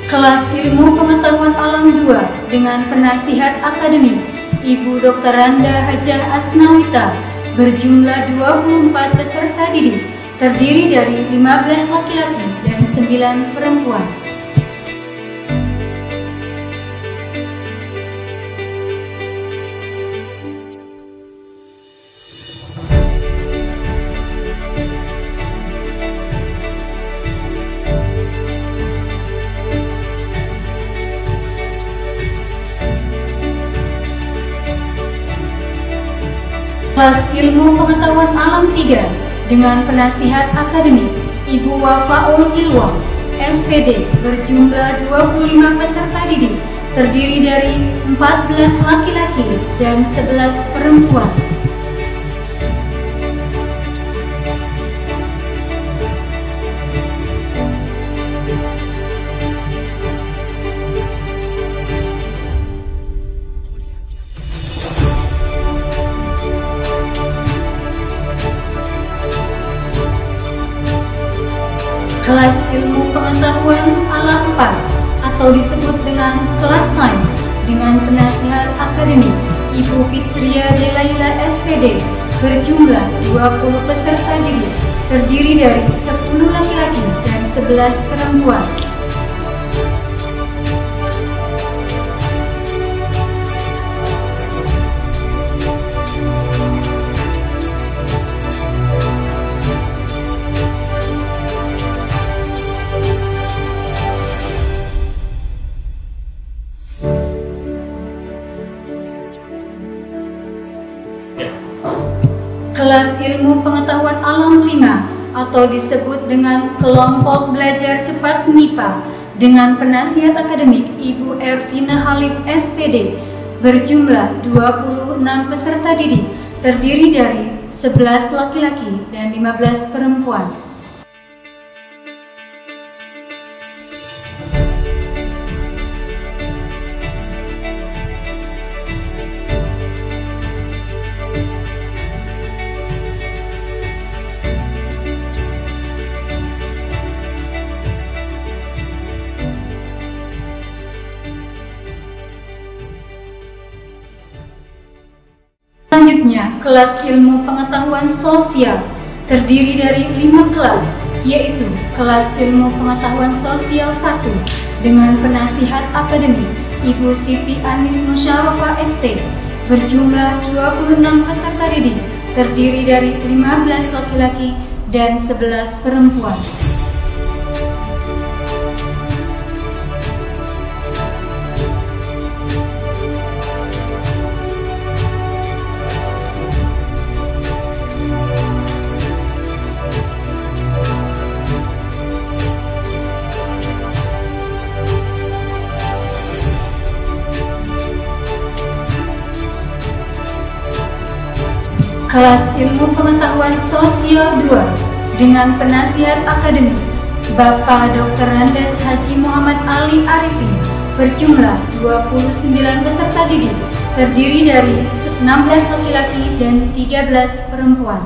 Kelas ilmu pengetahuan alam 2 dengan penasihat akademik Ibu Dr. Randa Hajah Asnawita berjumlah 24 peserta didik, terdiri dari 15 laki-laki dan 9 perempuan. Kelas ilmu pengetahuan alam 3 dengan penasihat akademik Ibu Wafaul Ilwa SPD berjumlah 25 peserta didik, terdiri dari 14 laki-laki dan 11 perempuan. Kelas ilmu pengetahuan alam 4 atau disebut dengan kelas sains dengan penasihat akademik Ibu Fitria Delaila SPD berjumlah 20 peserta didik, terdiri dari 10 laki-laki dan 11 perempuan. Kelas ilmu pengetahuan alam 5 atau disebut dengan kelompok belajar cepat MIPA dengan penasihat akademik Ibu Ervina Halid SPD berjumlah 26 peserta didik, terdiri dari 11 laki-laki dan 15 perempuan. Selanjutnya, kelas ilmu pengetahuan sosial terdiri dari 5 kelas, yaitu kelas ilmu pengetahuan sosial 1 dengan penasihat akademik Ibu Siti Anis Musyarofa ST berjumlah 26 peserta didik, terdiri dari 15 laki-laki dan 11 perempuan. Kelas ilmu pengetahuan sosial 2 dengan penasihat akademik Bapak Dr. Randes Haji Muhammad Ali Arifin berjumlah 29 peserta didik, terdiri dari 16 laki-laki dan 13 perempuan.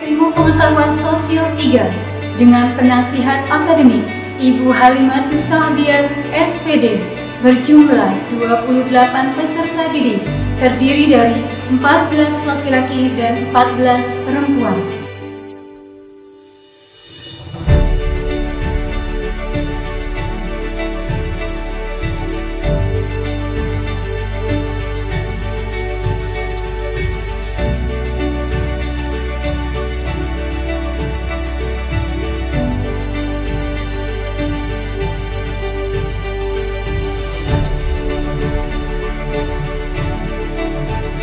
Ilmu pengetahuan sosial 3 dengan penasihat akademik Ibu Halimatus Sa'diyah SPD berjumlah 28 peserta didik, terdiri dari 14 laki-laki dan 14 perempuan.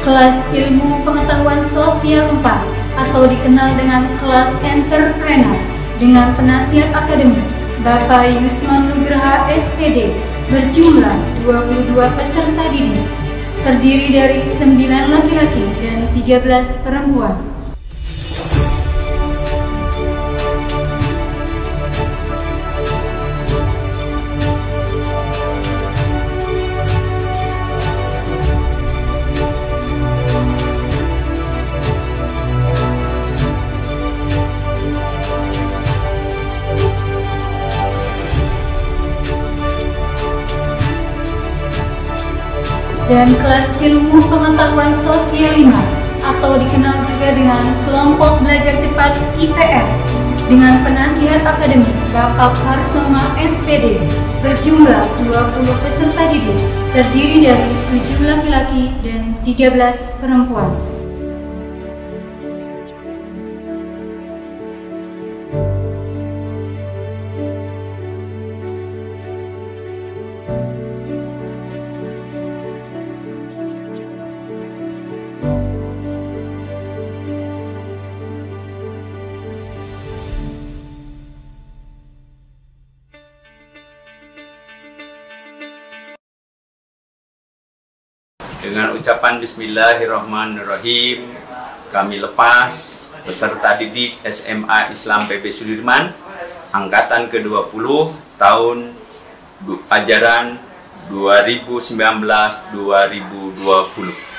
Kelas ilmu pengetahuan sosial 4 atau dikenal dengan kelas entrepreneur dengan penasihat akademik Bapak Yusman Nugraha SPD berjumlah 22 peserta didik, terdiri dari 9 laki-laki dan 13 perempuan. Dan kelas ilmu pengetahuan sosial 5 atau dikenal juga dengan kelompok belajar cepat IPS dengan penasihat akademik Bapak Harsoma SPD berjumlah 20 peserta didik terdiri dari 7 laki-laki dan 13 perempuan. Dengan ucapan Bismillahirrahmanirrahim, kami lepas peserta didik SMA Islam PB Sudirman angkatan ke-20 tahun ajaran 2019-2020.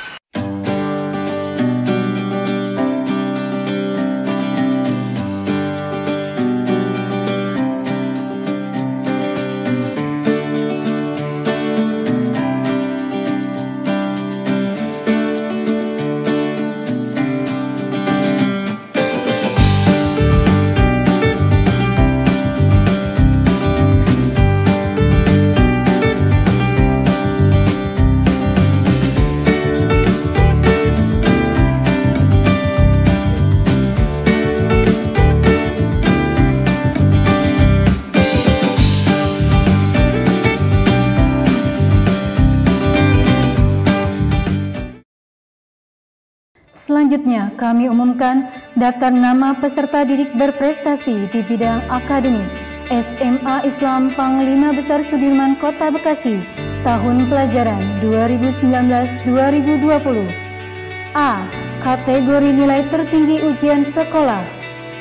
Selanjutnya, kami umumkan daftar nama peserta didik berprestasi di bidang akademik SMA Islam Panglima Besar Sudirman Kota Bekasi tahun pelajaran 2019-2020. A. Kategori nilai tertinggi ujian sekolah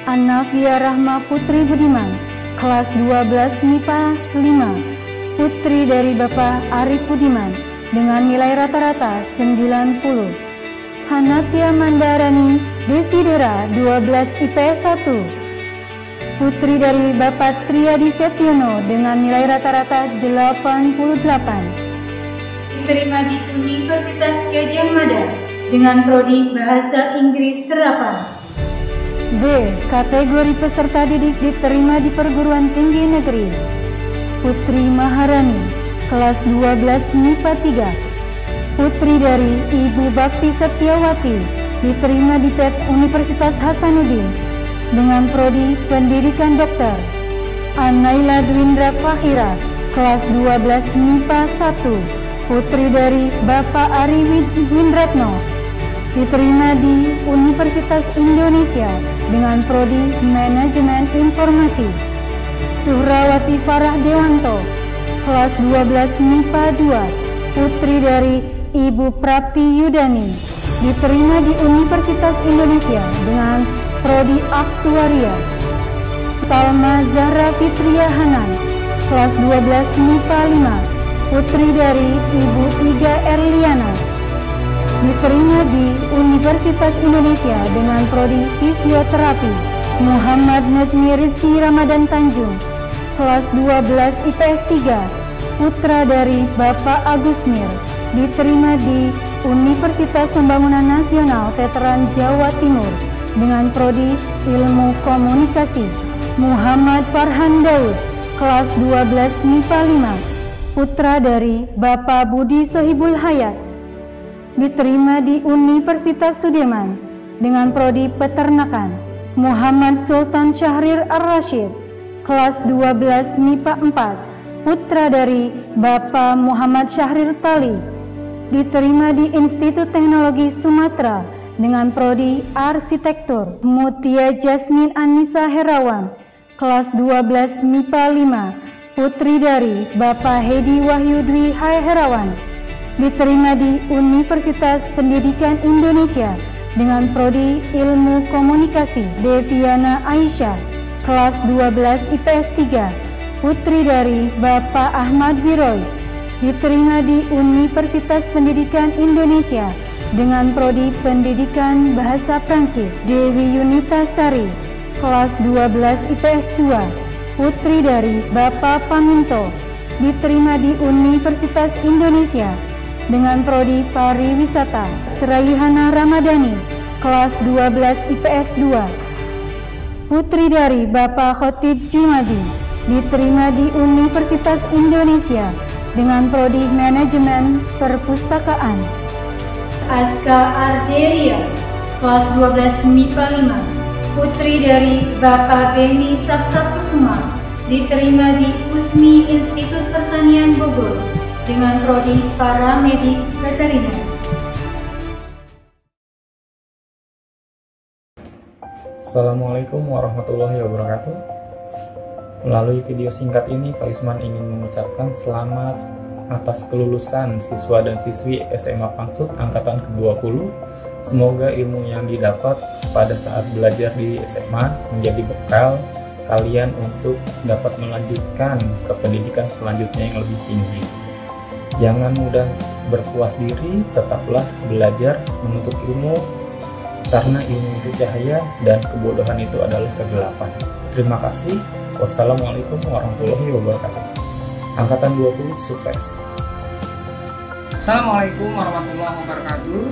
Anafia Rahma Putri Budiman, kelas 12 MIPA 5, putri dari Bapak Arif Budiman dengan nilai rata-rata 90. Hanatia Mandarani Desidera 12 IPS 1, putri dari Bapak Triadi Setiono dengan nilai rata-rata 88. Diterima di Universitas Gadjah Mada dengan prodi Bahasa Inggris Terapan. B. Kategori peserta didik diterima di perguruan tinggi negeri Putri Maharani, kelas 12 MIPA 3, putri dari Ibu Bakti Setiawati, diterima di PET Universitas Hasanuddin dengan prodi Pendidikan Dokter. Anaila Dwindra Fahira, kelas 12 MIPA 1, putri dari Bapak Ari Windratno, diterima di Universitas Indonesia dengan prodi Manajemen Informasi. Suhrawati Farah Dewanto, kelas 12 MIPA 2, putri dari Ibu Prapti Yudani, diterima di Universitas Indonesia dengan prodi Aktuaria. Salma Zahra Fitria Hanan, kelas 12 MIPA 5, putri dari Ibu Iga Erliana, diterima di Universitas Indonesia dengan prodi Fisioterapi. Muhammad Nazmi Rizki Ramadan Tanjung, kelas 12 IPS 3, putra dari Bapak Agus Mir, diterima di Universitas Pembangunan Nasional Veteran Jawa Timur dengan prodi Ilmu Komunikasi. Muhammad Farhan Daud, kelas 12 MIPA 5, putra dari Bapak Budi Sohibul Hayat, diterima di Universitas Sudirman dengan prodi Peternakan. Muhammad Sultan Syahrir Ar-Rashid, kelas 12 MIPA 4, putra dari Bapak Muhammad Syahrir Tali, diterima di Institut Teknologi Sumatera dengan prodi Arsitektur. Mutia Jasmine Anissa Herawan, kelas 12 MIPA 5, putri dari Bapak Hedi Wahyu Dwi Hai Herawan, diterima di Universitas Pendidikan Indonesia dengan prodi Ilmu Komunikasi. Deviana Aisyah, kelas 12 IPS 3, putri dari Bapak Ahmad Wiroy, diterima di Universitas Pendidikan Indonesia dengan prodi Pendidikan Bahasa Prancis. Dewi Yunita Sari, kelas 12 IPS 2, putri dari Bapak Paminto, diterima di Universitas Indonesia dengan prodi Pariwisata. Raihana Ramadhani, kelas 12 IPS 2, putri dari Bapak Khotib Jumadi, diterima di Universitas Indonesia dengan prodi Manajemen Perpustakaan. Aska Ardelia, kelas 12 MIPA 5, putri dari Bapak Beni Sabtakusuma, diterima di USMI Institut Pertanian Bogor dengan prodi Paramedik Veteriner. Assalamualaikum warahmatullahi wabarakatuh. Melalui video singkat ini, Pak Yusman ingin mengucapkan selamat atas kelulusan siswa dan siswi SMA Pangsut Angkatan ke-20. Semoga ilmu yang didapat pada saat belajar di SMA menjadi bekal kalian untuk dapat melanjutkan ke pendidikan selanjutnya yang lebih tinggi. Jangan mudah berpuas diri, tetaplah belajar menuntut ilmu, karena ilmu itu cahaya dan kebodohan itu adalah kegelapan. Terima kasih. Wassalamualaikum warahmatullahi wabarakatuh. Angkatan 20 sukses. Assalamualaikum warahmatullahi wabarakatuh.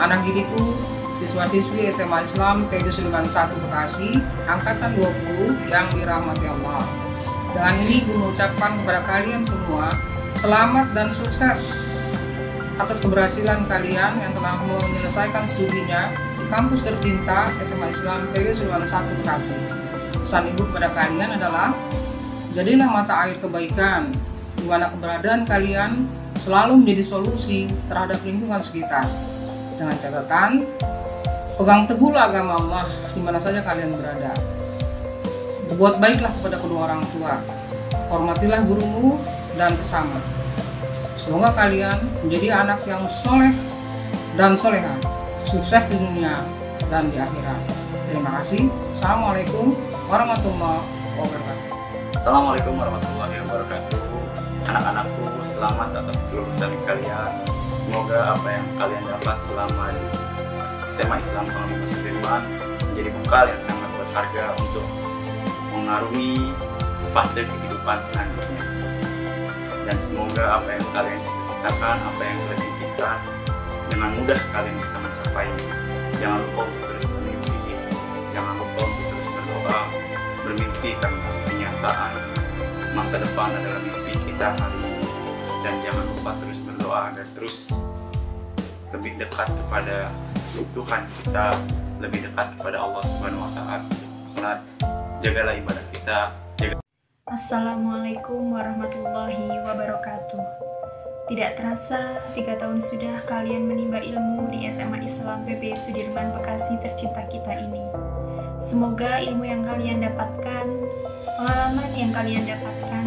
Anak didikku, siswa-siswi SMA Islam PB Sudirman 1 Bekasi, Angkatan 20 yang dirahmati Allah. Dengan ini gue mengucapkan kepada kalian semua, selamat dan sukses atas keberhasilan kalian yang telah menyelesaikan studinya di kampus tercinta SMA Islam PB Sudirman 1 Bekasi. Pesan ibu kepada kalian adalah, jadilah mata air kebaikan, di mana keberadaan kalian selalu menjadi solusi terhadap lingkungan sekitar. Dengan catatan, pegang teguhlah agama Allah di mana saja kalian berada. Berbuat baiklah kepada kedua orang tua, hormatilah gurumu dan sesama. Semoga kalian menjadi anak yang soleh dan soleha, sukses di dunia dan di akhirat. Terima kasih. Assalamualaikum warahmatullahi wabarakatuh. Assalamualaikum warahmatullahi wabarakatuh. Anak-anakku, selamat atas kelulusan kalian. Semoga apa yang kalian dapat selama di SMA Islam Pengabdian Sudirman menjadi bekal yang sangat berharga untuk mengarungi fase kehidupan selanjutnya. Dan semoga apa yang kalian cita-citakan, apa yang kalian impikan, dengan mudah kalian bisa mencapainya. Jangan lupa untuk terus bermimpi, jangan lupa untuk terus berdoa, bermimpi karena kenyataan masa depan adalah mimpi kita hari ini. Dan jangan lupa terus berdoa agar terus lebih dekat kepada Tuhan kita, lebih dekat kepada Allah Subhanahu wa Ta'ala. Jagalah ibadah kita. Assalamualaikum warahmatullahi wabarakatuh. Tidak terasa 3 tahun sudah kalian menimba ilmu di SMA Islam PB Sudirman Bekasi tercinta kita ini. Semoga ilmu yang kalian dapatkan, pengalaman yang kalian dapatkan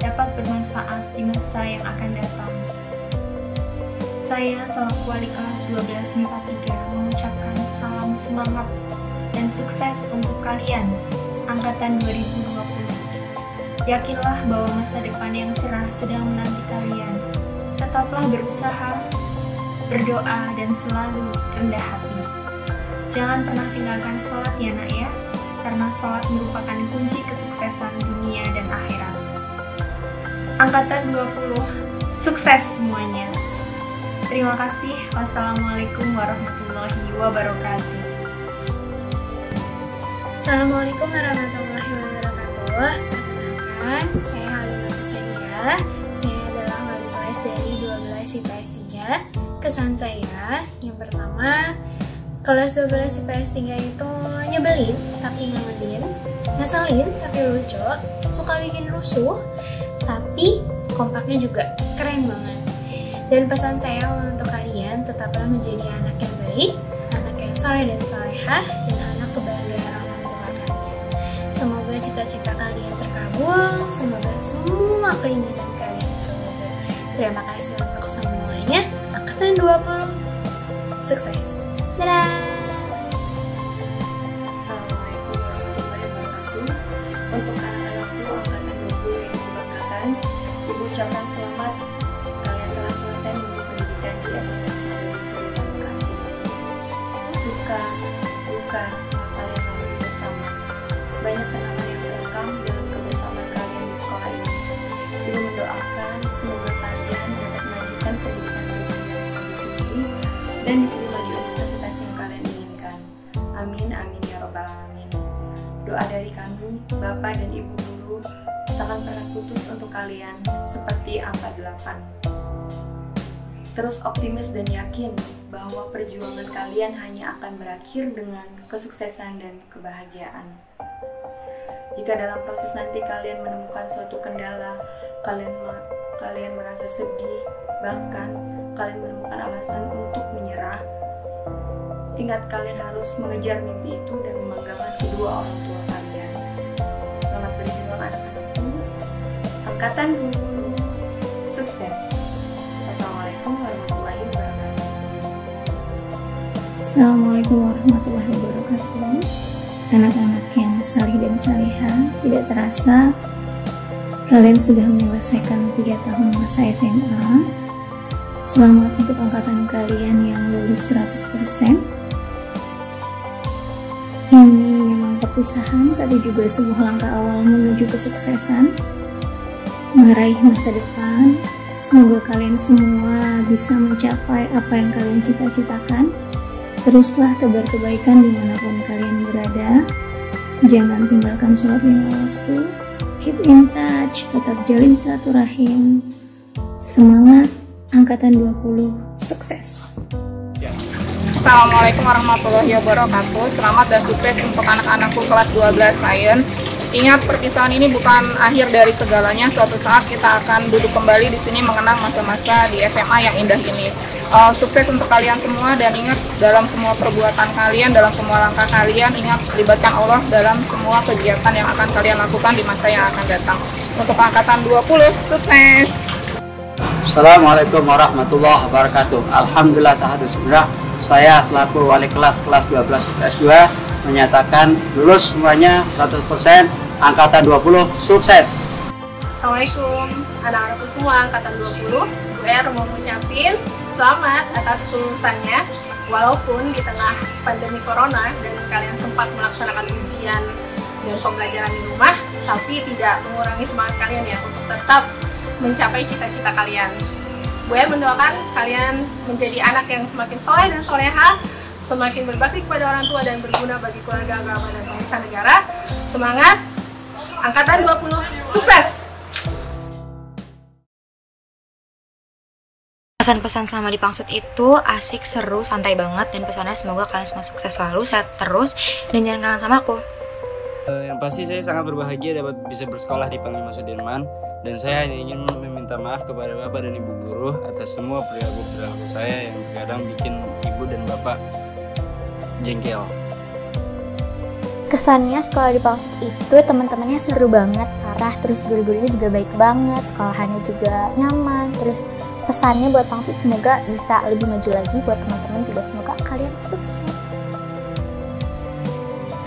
dapat bermanfaat di masa yang akan datang. Saya selaku wali kelas 12 MIPA 3 mengucapkan salam semangat dan sukses untuk kalian angkatan 2020. Yakinlah bahwa masa depan yang cerah sedang menanti kalian. Tetaplah berusaha, berdoa, dan selalu rendah hati. Jangan pernah tinggalkan sholat ya nak ya, karena sholat merupakan kunci kesuksesan dunia dan akhirat. Angkatan 20, sukses semuanya. Terima kasih. Wassalamualaikum warahmatullahi wabarakatuh. Assalamualaikum warahmatullahi wabarakatuh. Perkenalkan, saya Halimah Sania. Saya adalah wali kelas dari 12 IPS 3. Kesan saya, yang pertama, kelas 12 IPS 3 itu nyebelin tapi ngeselin, ngeselin tapi lucu, suka bikin rusuh, tapi kompaknya juga keren banget. Dan pesan saya untuk kalian, tetaplah menjadi anak yang baik, anak yang soleh dan solehah, dan anak kebahagiaan orang tua kalian. Semoga cita-cita kalian terkabul, semoga semua keinginan kalian terwujud. Terima kasih untuk semuanya. Angkatan 20, sukses. Dadah! Assalamualaikum warahmatullahi wabarakatuh. Untuk anak-anakku angkatan 20 yang dibanggakan, ibu ucapkan selamat. Kalian telah selesai menempuh pendidikan di SMA Islam PB Sudirman Bekasi. Suka, duka, telah kalian lalui bersama. Banyak kenangan yang terekam dalam kebersamaan kalian di sekolah ini. Ibu mendoakan semoga kalian dapat melanjutkan pendidikan yang lebih tinggi dan diterima di universitas yang kalian inginkan. Amin, amin ya robbal alamin. Bapak dan Ibu guru takkan pernah putus untuk kalian seperti angka 8. Terus optimis dan yakin bahwa perjuangan kalian hanya akan berakhir dengan kesuksesan dan kebahagiaan. Jika dalam proses nanti kalian menemukan suatu kendala, kalian merasa sedih, bahkan kalian menemukan alasan untuk menyerah, ingat kalian harus mengejar mimpi itu dan membanggakan kedua orang tua kalian. Selamat berjuang anak-anakku, angkatan 20, sukses. Assalamualaikum warahmatullahi wabarakatuh. Assalamualaikum warahmatullahi wabarakatuh. Anak-anak yang salih dan salihah, tidak terasa kalian sudah menyelesaikan 3 tahun masa SMA. Selamat untuk angkatan kalian yang lulus 100%. Ini memang perpisahan, tapi juga sebuah langkah awal menuju kesuksesan, meraih masa depan. Semoga kalian semua bisa mencapai apa yang kalian cita-citakan. Teruslah tebar kebaikan dimanapun kalian berada. Jangan tinggalkan sholat 5 waktu. Keep in touch, tetap jalin silaturahim. Semangat, angkatan 20, sukses. Assalamualaikum warahmatullahi wabarakatuh. Selamat dan sukses untuk anak-anakku kelas 12 Science. Ingat, perpisahan ini bukan akhir dari segalanya. Suatu saat kita akan duduk kembali di sini mengenang masa-masa di SMA yang indah ini. Sukses untuk kalian semua, dan ingat dalam semua perbuatan kalian, dalam semua langkah kalian, ingat libatkan Allah dalam semua kegiatan yang akan kalian lakukan di masa yang akan datang. Untuk angkatan 20, sukses! Assalamualaikum warahmatullahi wabarakatuh. Alhamdulillah tahadus sebenarnya. Saya selaku wali kelas 12 S2 menyatakan lulus semuanya 100%, angkatan 20 sukses. Assalamualaikum anak-anakku semua angkatan 20. Gue mau ngucapin selamat atas kelulusannya. Walaupun di tengah pandemi corona dan kalian sempat melaksanakan ujian dan pembelajaran di rumah, tapi tidak mengurangi semangat kalian ya untuk tetap mencapai cita-cita kalian. Gue mendoakan kalian menjadi anak yang semakin soleh dan soleha, semakin berbakti kepada orang tua dan berguna bagi keluarga, agama, dan bangsa negara. Semangat, angkatan 20, sukses! Pesan-pesan selama di Pangsut itu asik, seru, santai banget, dan pesannya semoga kalian semua sukses selalu, sehat terus, dan jangan kangen sama aku. Yang pasti saya sangat berbahagia dapat bisa bersekolah di Panglima Sudirman, dan saya hanya ingin meminta maaf kepada Bapak dan Ibu guru atas semua perilaku saya yang terkadang bikin Ibu dan Bapak jengkel. Kesannya sekolah di Pangsut itu teman-temannya seru banget, parah, terus guru-gurunya juga baik banget, sekolahannya juga nyaman, terus pesannya buat Pangsut semoga bisa lebih maju lagi, buat teman-teman juga semoga kalian sukses.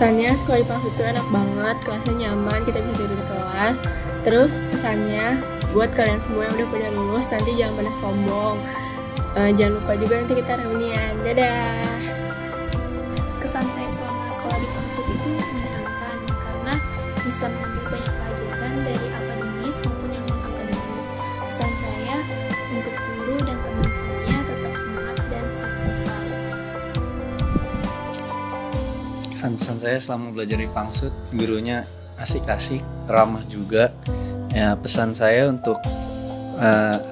Pesannya sekolah di Pangsut itu enak banget, kelasnya nyaman, kita bisa tidur di kelas. Terus pesannya buat kalian semua yang udah punya lulus, nanti jangan pada sombong. Jangan lupa juga nanti kita reunian. Dadah. Kesan saya selama sekolah di Pangsut itu menyenangkan karena bisa mengambil banyak pelajaran dari akademis maupun yang non-akademis. Pesan saya untuk guru dan teman semuanya tetap semangat dan sukses selalu. Pesan-pesan saya selama belajar di Pangsut, gurunya asik-asik, ramah juga. Ya, pesan saya untuk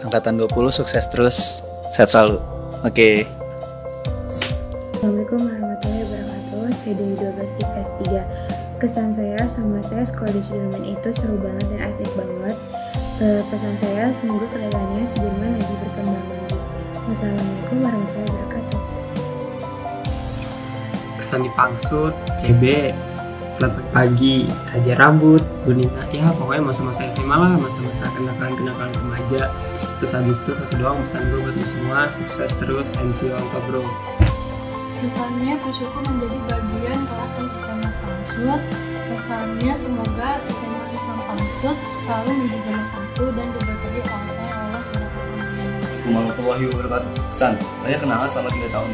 angkatan 20 sukses terus, sehat selalu. Oke. Assalamualaikum warahmatullahi wabarakatuh. Saya dari 12 IPS 3. Kesan saya sama saya sekolah di Sudirman itu seru banget dan asik banget. Pesan saya semoga kedepannya Sudirman lagi berkembang lagi. Wassalamualaikum warahmatullahi wabarakatuh. Kesan di Pangsut, CB, telat pagi, raja rambut, bonita, ya pokoknya masa-masa SMA lah, masa-masa kenakalan remaja. Terus habis itu satu doang pesan gue buat lu semua, sukses terus, and see you all bro. Kesannya bersyukur menjadi bagian kelas yang pertama Pangsut. Kesannya semoga SMA Islam Pangsut selalu menjadi nomor 1 dan diberkahi oleh Allah SWT. Warahmatullahi wabarakatuh. Pesan, saya kenangan selama 3 tahun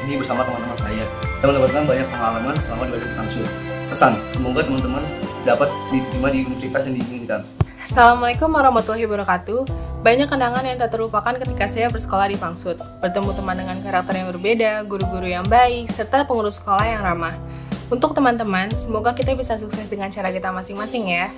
ini bersama teman-teman saya. Saya mendapatkan banyak pengalaman selama di Pangsut. Pesan, semoga teman-teman dapat diterima di universitas yang diinginkan. Assalamualaikum warahmatullahi wabarakatuh. Banyak kenangan yang tak terlupakan ketika saya bersekolah di Pangsut. Bertemu teman dengan karakter yang berbeda, guru-guru yang baik, serta pengurus sekolah yang ramah. Untuk teman-teman, semoga kita bisa sukses dengan cara kita masing-masing ya.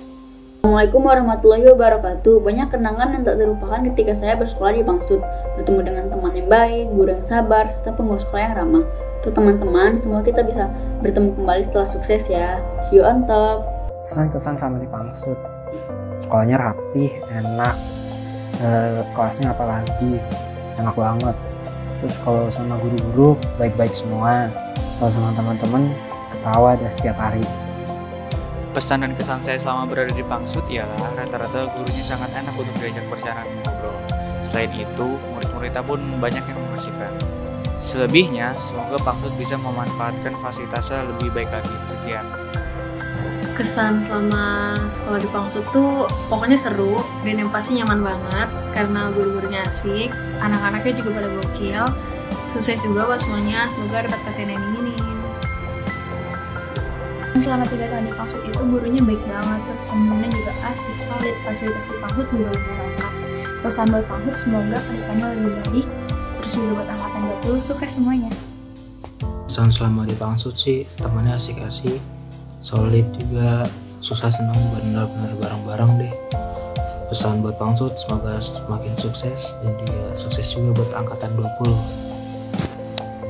Assalamualaikum warahmatullahi wabarakatuh. Banyak kenangan yang tak terlupakan ketika saya bersekolah di Pangsut, bertemu dengan teman yang baik, guru yang sabar, serta pengurus sekolah yang ramah. Untuk teman-teman, semoga kita bisa bertemu kembali setelah sukses ya. See you on top. Kesan-kesan sama di Pangsut, sekolahnya rapi, enak, kelasnya apalagi enak banget. Terus kalau sama guru-guru baik-baik semua, kalau sama teman-teman ketawa dah setiap hari. Pesan dan kesan saya selama berada di Pangsut ialah rata-rata gurunya sangat enak untuk diajak bercanda dan ngobrol. Selain itu, murid-muridnya pun banyak yang mengasihkan. Selebihnya, semoga Pangsut bisa memanfaatkan fasilitasnya lebih baik lagi. Sekian. Kesan selama sekolah di Pangsut tuh pokoknya seru dan yang pasti nyaman banget karena guru-gurunya asik, anak-anaknya juga pada gokil. Sukses juga buat semuanya, semoga dapat PTN yang inginin. Selama 3 tahun di Pangsut itu gurunya baik banget, terus temennya juga asik, solid, fasilitas di Pangsut juga lebih lengkap. Pesan buat Pangsut semoga kedepannya lebih baik, terus juga buat angkatan 20 sukses semuanya. Pesan selama di Pangsut sih temannya asik-asik, solid juga, susah senang benar-benar bareng-bareng deh. Pesan buat Pangsut semoga semakin sukses dan juga sukses juga buat angkatan 20.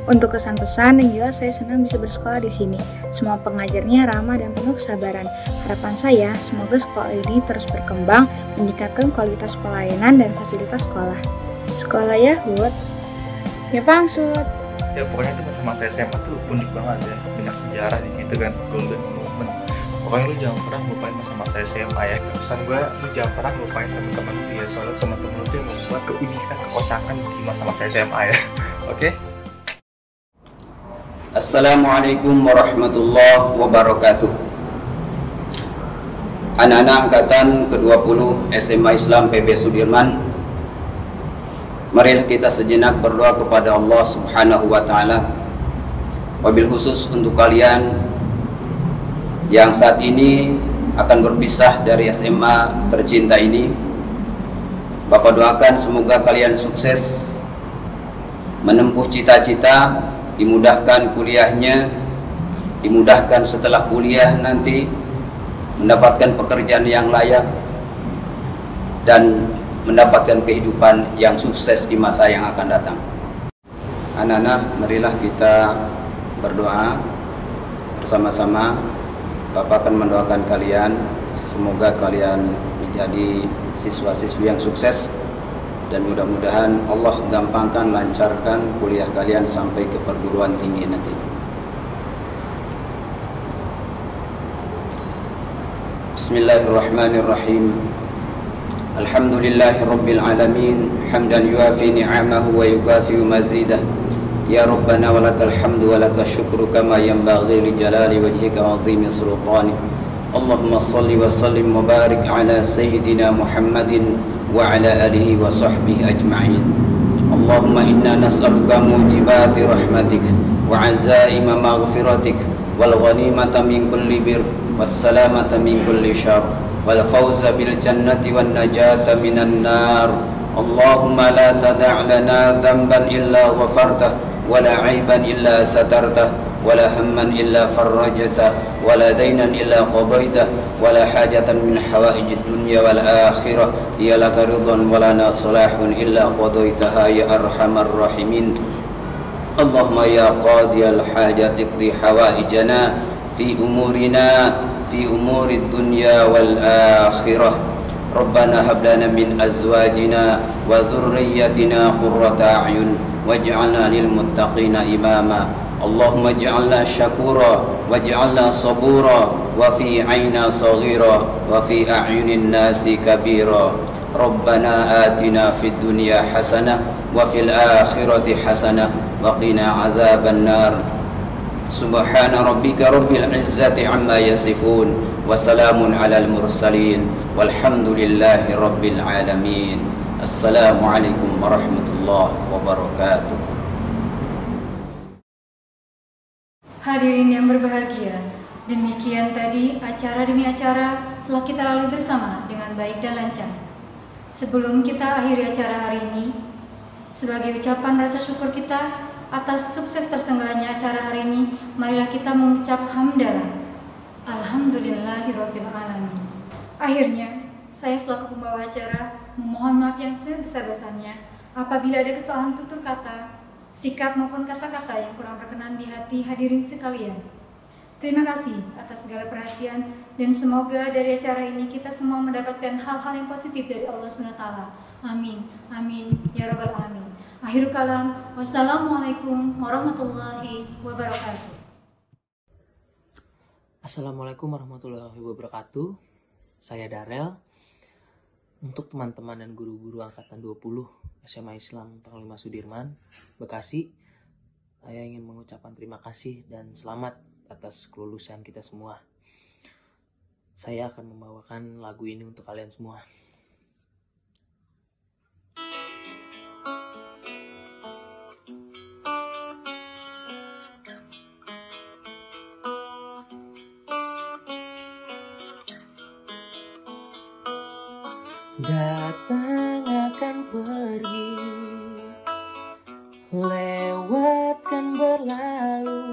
Untuk kesan-pesan yang jelas saya senang bisa bersekolah di sini. Semua pengajarnya ramah dan penuh kesabaran. Harapan saya semoga sekolah ini terus berkembang, meningkatkan kualitas pelayanan dan fasilitas sekolah. Sekolah ya, Hud. Ya Pangsut. Ya pokoknya itu masa-masa SMA tuh unik banget ya, banyak sejarah di situ kan, golden moment. Pokoknya lu jangan pernah lupain masa-masa SMA ya. Pesan gue, lu jangan pernah lupain teman-teman lu ya, soalnya teman-teman lu tuh yang membuat keunikan, kekosakan di masa-masa SMA ya. Oke? Assalamualaikum warahmatullahi wabarakatuh. Anak-anak angkatan ke-20 SMA Islam PB Sudirman, marilah kita sejenak berdoa kepada Allah Subhanahu wa taala. Wabil khusus untuk kalian yang saat ini akan berpisah dari SMA tercinta ini, Bapak doakan semoga kalian sukses menempuh cita-cita, dimudahkan kuliahnya, dimudahkan setelah kuliah nanti mendapatkan pekerjaan yang layak dan mendapatkan kehidupan yang sukses di masa yang akan datang. Anak-anak, marilah kita berdoa bersama-sama. Bapak akan mendoakan kalian, semoga kalian menjadi siswa-siswi yang sukses dan mudah-mudahan Allah gampangkan, lancarkan kuliah kalian sampai ke perguruan tinggi nanti. Bismillahirrahmanirrahim. Alhamdulillahi rabbil alamin, hamdan yuafi ni'amahu wa yukafi mazidah. Ya Rabbana walakal hamdu walakal syukru kama yanbaghi li jalali wajhika wa 'azimi sultanik. Allahumma salli wa sallim wa barik ala sayyidina Muhammadin wa ala alihi wa sahbihi ajma'in. Allahumma inna nas'aluka mujibati rahmatik wa azaima maghfiratik wal ghanimata min kulli bir was salamata min kulli syarr wal fawza bil jannati wan najata minan nar. Allahumma la tada' lana dhanban illa ghafartah wa la 'aiban illa satartah ولا هما إلا فرجته ولا دينا إلا قضيته ولا حاجة من حوائج الدنيا والآخرة هي لك رضا ولنا صلاح إلا قضيتها يا أرحم الراحمين. اللهم يا قاضي الحاجات اقضي حوائجنا في أمورنا في أمور الدنيا والآخرة. ربنا هب لنا من أزواجنا وذريتنا قرة أعين واجعلنا للمتقين إماما. اللهم اجعلنا شكورا واجعلنا صبورا وفي عينا صغيرا وفي أعين الناس كبيرا. ربنا آتنا في الدنيا حسنة وفي الآخرة حسنة وقنا عذاب النار. سبحان ربك رب العزة عما يصفون وسلام على المرسلين والحمد لله رب العالمين. السلام عليكم ورحمة الله وبركاته. Hadirin yang berbahagia, demikian tadi acara demi acara telah kita lalui bersama dengan baik dan lancar. Sebelum kita akhiri acara hari ini, Sebagai ucapan rasa syukur kita atas sukses terselenggaranya acara hari ini, marilah kita mengucap hamdalah. Alhamdulillahirabbil alamin. Akhirnya, saya selaku pembawa acara memohon maaf yang sebesar-besarnya apabila ada kesalahan tutur kata, sikap maupun kata-kata yang kurang berkenan di hati hadirin sekalian. Terima kasih atas segala perhatian dan semoga dari acara ini kita semua mendapatkan hal-hal yang positif dari Allah SWT. Amin. Amin. Ya Rabbal Alamin. Akhirul kalam. Wassalamualaikum warahmatullahi wabarakatuh. Assalamualaikum warahmatullahi wabarakatuh. Saya Darel. Untuk teman-teman dan guru-guru angkatan 20 SMA Islam Panglima Sudirman, Bekasi, saya ingin mengucapkan terima kasih dan selamat atas kelulusan kita semua. Saya akan membawakan lagu ini untuk kalian semua. Datang akan pergi, lewat kan berlalu,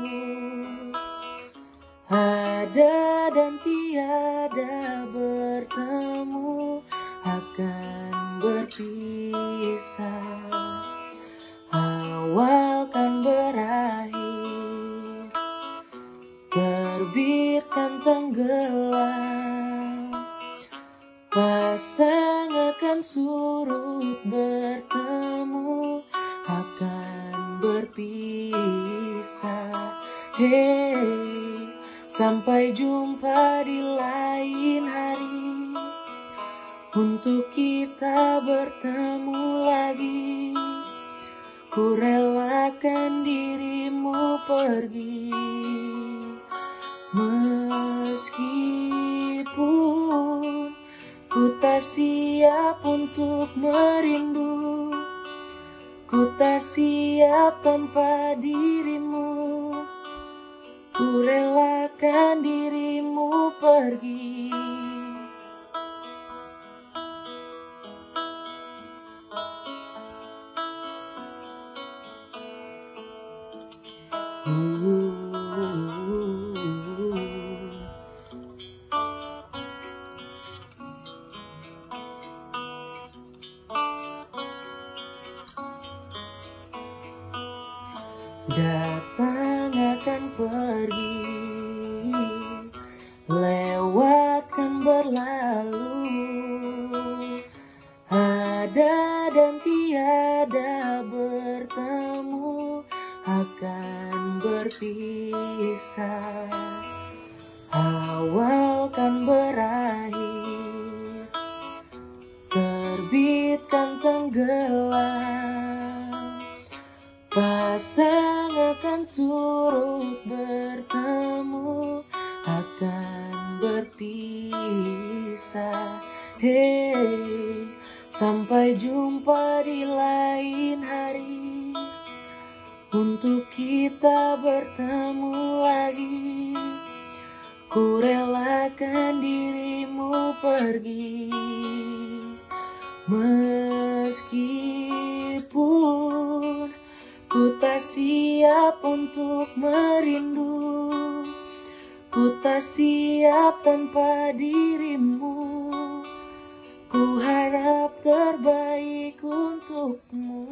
ada dan tiada bertemu, akan berpisah. Awal kan berakhir, terbit kan tenggelam, pasang akan surut bertemu, akan berpisah. Hey, sampai jumpa di lain hari, untuk kita bertemu lagi. Ku relakan dirimu pergi, meskipun ku tak siap untuk merindu, ku tak siap tanpa dirimu. Ku relakan dirimu pergi. Datang akan pergi, lewat kan berlalu, ada dan tiada bertemu, akan berpisah. Awal kan berakhir, terbit kan tenggelam, pasang akan surut bertemu, akan berpisah. Hey, sampai jumpa di lain hari, untuk kita bertemu lagi. Ku relakan dirimu pergi, meskipun ku tak siap untuk merindu, ku tak siap tanpa dirimu. Ku harap terbaik untukmu.